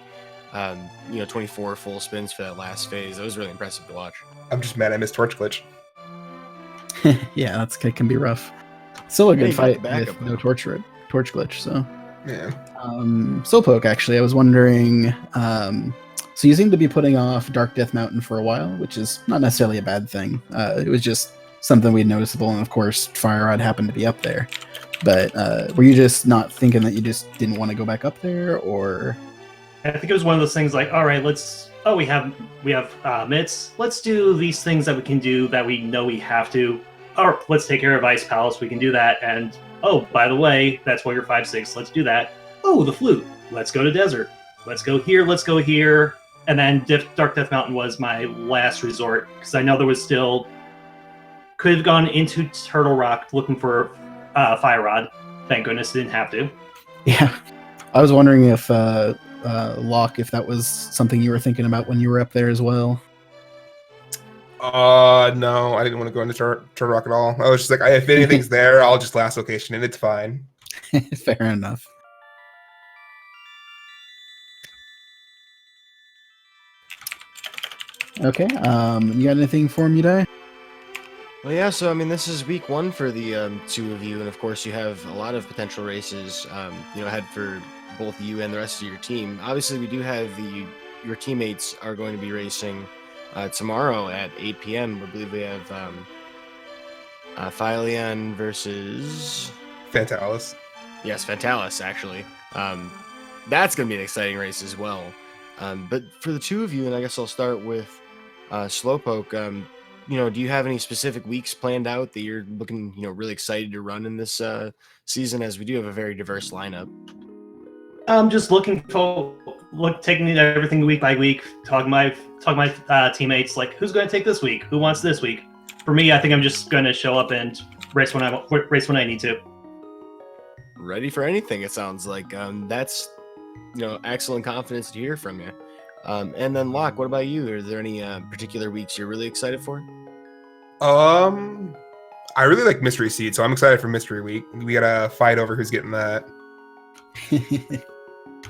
24 full spins for that last phase. That was really impressive to watch. I'm just mad I missed Torch Glitch. Yeah, it can be rough. Still a good fight with no torch glitch. So yeah. Slowpoke, actually, I was wondering. So you seem to be putting off Dark Death Mountain for a while, which is not necessarily a bad thing. It was just something we'd noticeable, and of course, Fire Rod happened to be up there. But were you just not thinking that you just didn't want to go back up there, or? I think it was one of those things like, all right, we have mitts. Let's do these things that we can do that we know we have to. Or let's take care of Ice Palace. We can do that. And oh, by the way, that's Warrior 5-6. Let's do that. Oh, the flute. Let's go to desert. Let's go here. Let's go here. And then Dark Death Mountain was my last resort because I know there was still Could have gone into Turtle Rock looking for Fire Rod. Thank goodness didn't have to. Yeah. I was wondering if Locke, if that was something you were thinking about when you were up there as well. No, I didn't want to go into Turtle Rock at all. I was just like, if anything's there, I'll just last location and it's fine. Fair enough. Okay. You got anything for me today? Well, yeah, so I mean, this is week 1 for the 2 of you, and of course, you have a lot of potential races, ahead for both you and the rest of your team. Obviously, we do have your teammates are going to be racing tomorrow at 8 p.m. I believe we have Phyllion versus Fantalis. Yes, Fantalis, actually. That's going to be an exciting race as well. But for the 2 of you, and I guess I'll start with Slowpoke. Do you have any specific weeks planned out that you're looking, really excited to run in this season? As we do have a very diverse lineup. I'm just taking everything week by week, talking my teammates, like who's going to take this week, who wants this week. For me, I think I'm just going to show up and race when I need to. Ready for anything, it sounds like. That's excellent confidence to hear from you. And then Locke, what about you? Are there any particular weeks you're really excited for? I really like Mystery Seed, so I'm excited for Mystery Week. We gotta fight over who's getting that.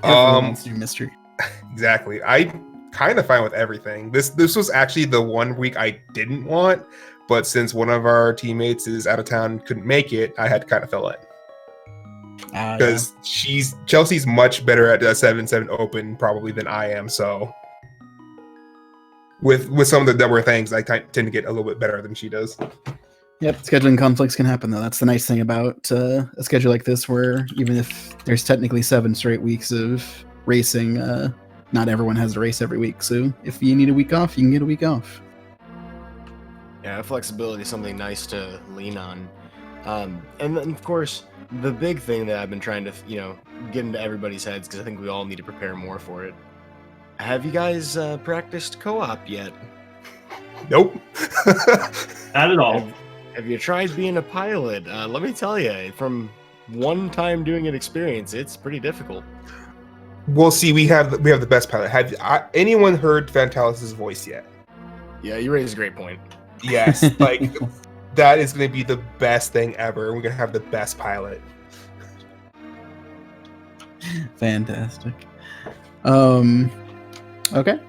Everyone wants to do mystery. Exactly. I kind of fine with everything. This was actually the one week I didn't want, but since one of our teammates is out of town and couldn't make it, I had to kind of fill in. Because Chelsea's much better at a 7-7 open probably than I am, so with some of the dumber things, I tend to get a little bit better than she does. Yep, scheduling conflicts can happen though. That's the nice thing about a schedule like this, where even if there's technically 7 straight weeks of racing, not everyone has to race every week. So if you need a week off, you can get a week off. Yeah, flexibility is something nice to lean on. And then, of course, the big thing that I've been trying to, get into everybody's heads, because I think we all need to prepare more for it. Have you guys practiced co-op yet? Nope. Not at all. Have you tried being a pilot? Let me tell you, from one time doing an experience, it's pretty difficult. Well, see, we have the best pilot. Have anyone heard Fantalis' voice yet? Yeah, you raised a great point. Yes, that is going to be the best thing ever. We're going to have the best pilot. Fantastic. Okay.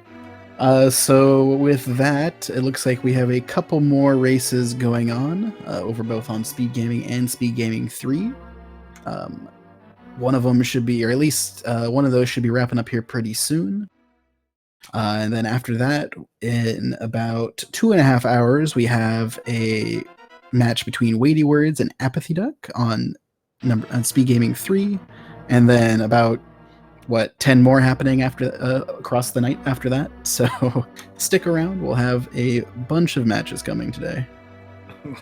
So with that, it looks like we have a couple more races going on over both on Speed Gaming and Speed Gaming 3. One of them should be, or at least one of those should be wrapping up here pretty soon. And then after that, in about 2.5 hours, we have a match between Weighty Words and Apathy Duck on Speed Gaming 3. And then about 10 more happening after across the night after that. So stick around. We'll have a bunch of matches coming today.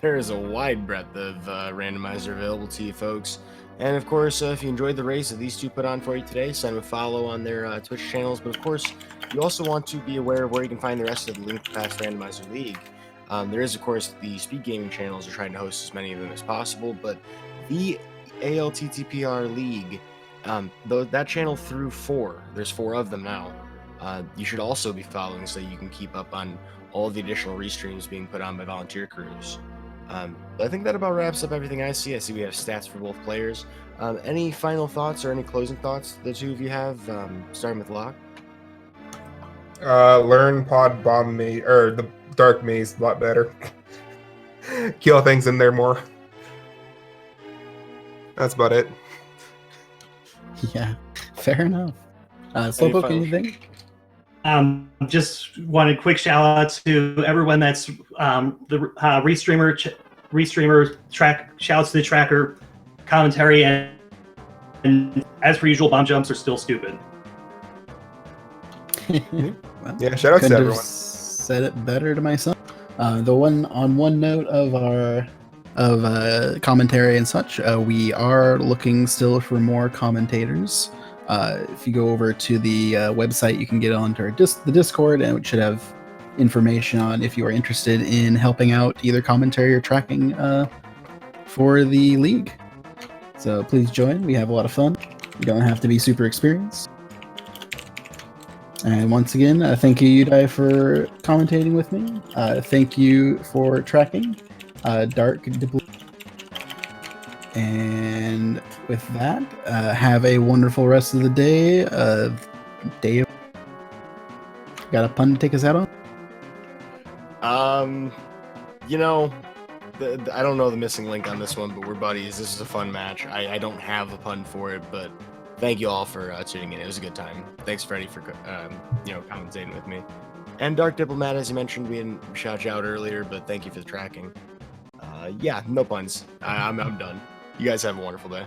There is a wide breadth of randomizer available to you folks. And of course, if you enjoyed the race that these two put on for you today, send them a follow on their Twitch channels. But of course, you also want to be aware of where you can find the rest of the Link Past Randomizer League. There is, of course, the Speed Gaming channels are trying to host as many of them as possible, but the ALTTPR League, that channel through 4, there's 4 of them now. You should also be following so you can keep up on all of the additional restreams being put on by volunteer crews. I think that about wraps up everything I see. I see we have stats for both players. Any final thoughts or any closing thoughts the two of you have, starting with Locke? Learn Pod Bomb Maze, or the Dark Maze, a lot better. Kill things in there more. That's about it. Yeah, fair enough. Slowpoke, anything? Just wanted a quick shout out to everyone that's the restreamer track. Shouts to the tracker commentary, and as per usual, bomb jumps are still stupid. Well, Yeah, shout out to everyone. Said it better to myself. One note of our commentary and such, we are looking still for more commentators. If you go over to the website, you can get onto the Discord, and it should have information on if you are interested in helping out either commentary or tracking for the league. So please join. We have a lot of fun. You don't have to be super experienced. And once again, thank you, Udai, for commentating with me. Thank you for tracking. Dark Diplo. And with that, have a wonderful rest of the day. Got a pun to take us out on? You know, I don't know the missing link on this one, but we're buddies. This is a fun match. I don't have a pun for it, but thank you all for tuning in. It was a good time. Thanks, Freddie, for commentating with me. And Dark Diplomat, as you mentioned, we didn't shout you out earlier, but thank you for the tracking. Yeah, no puns. I'm done. You guys have a wonderful day.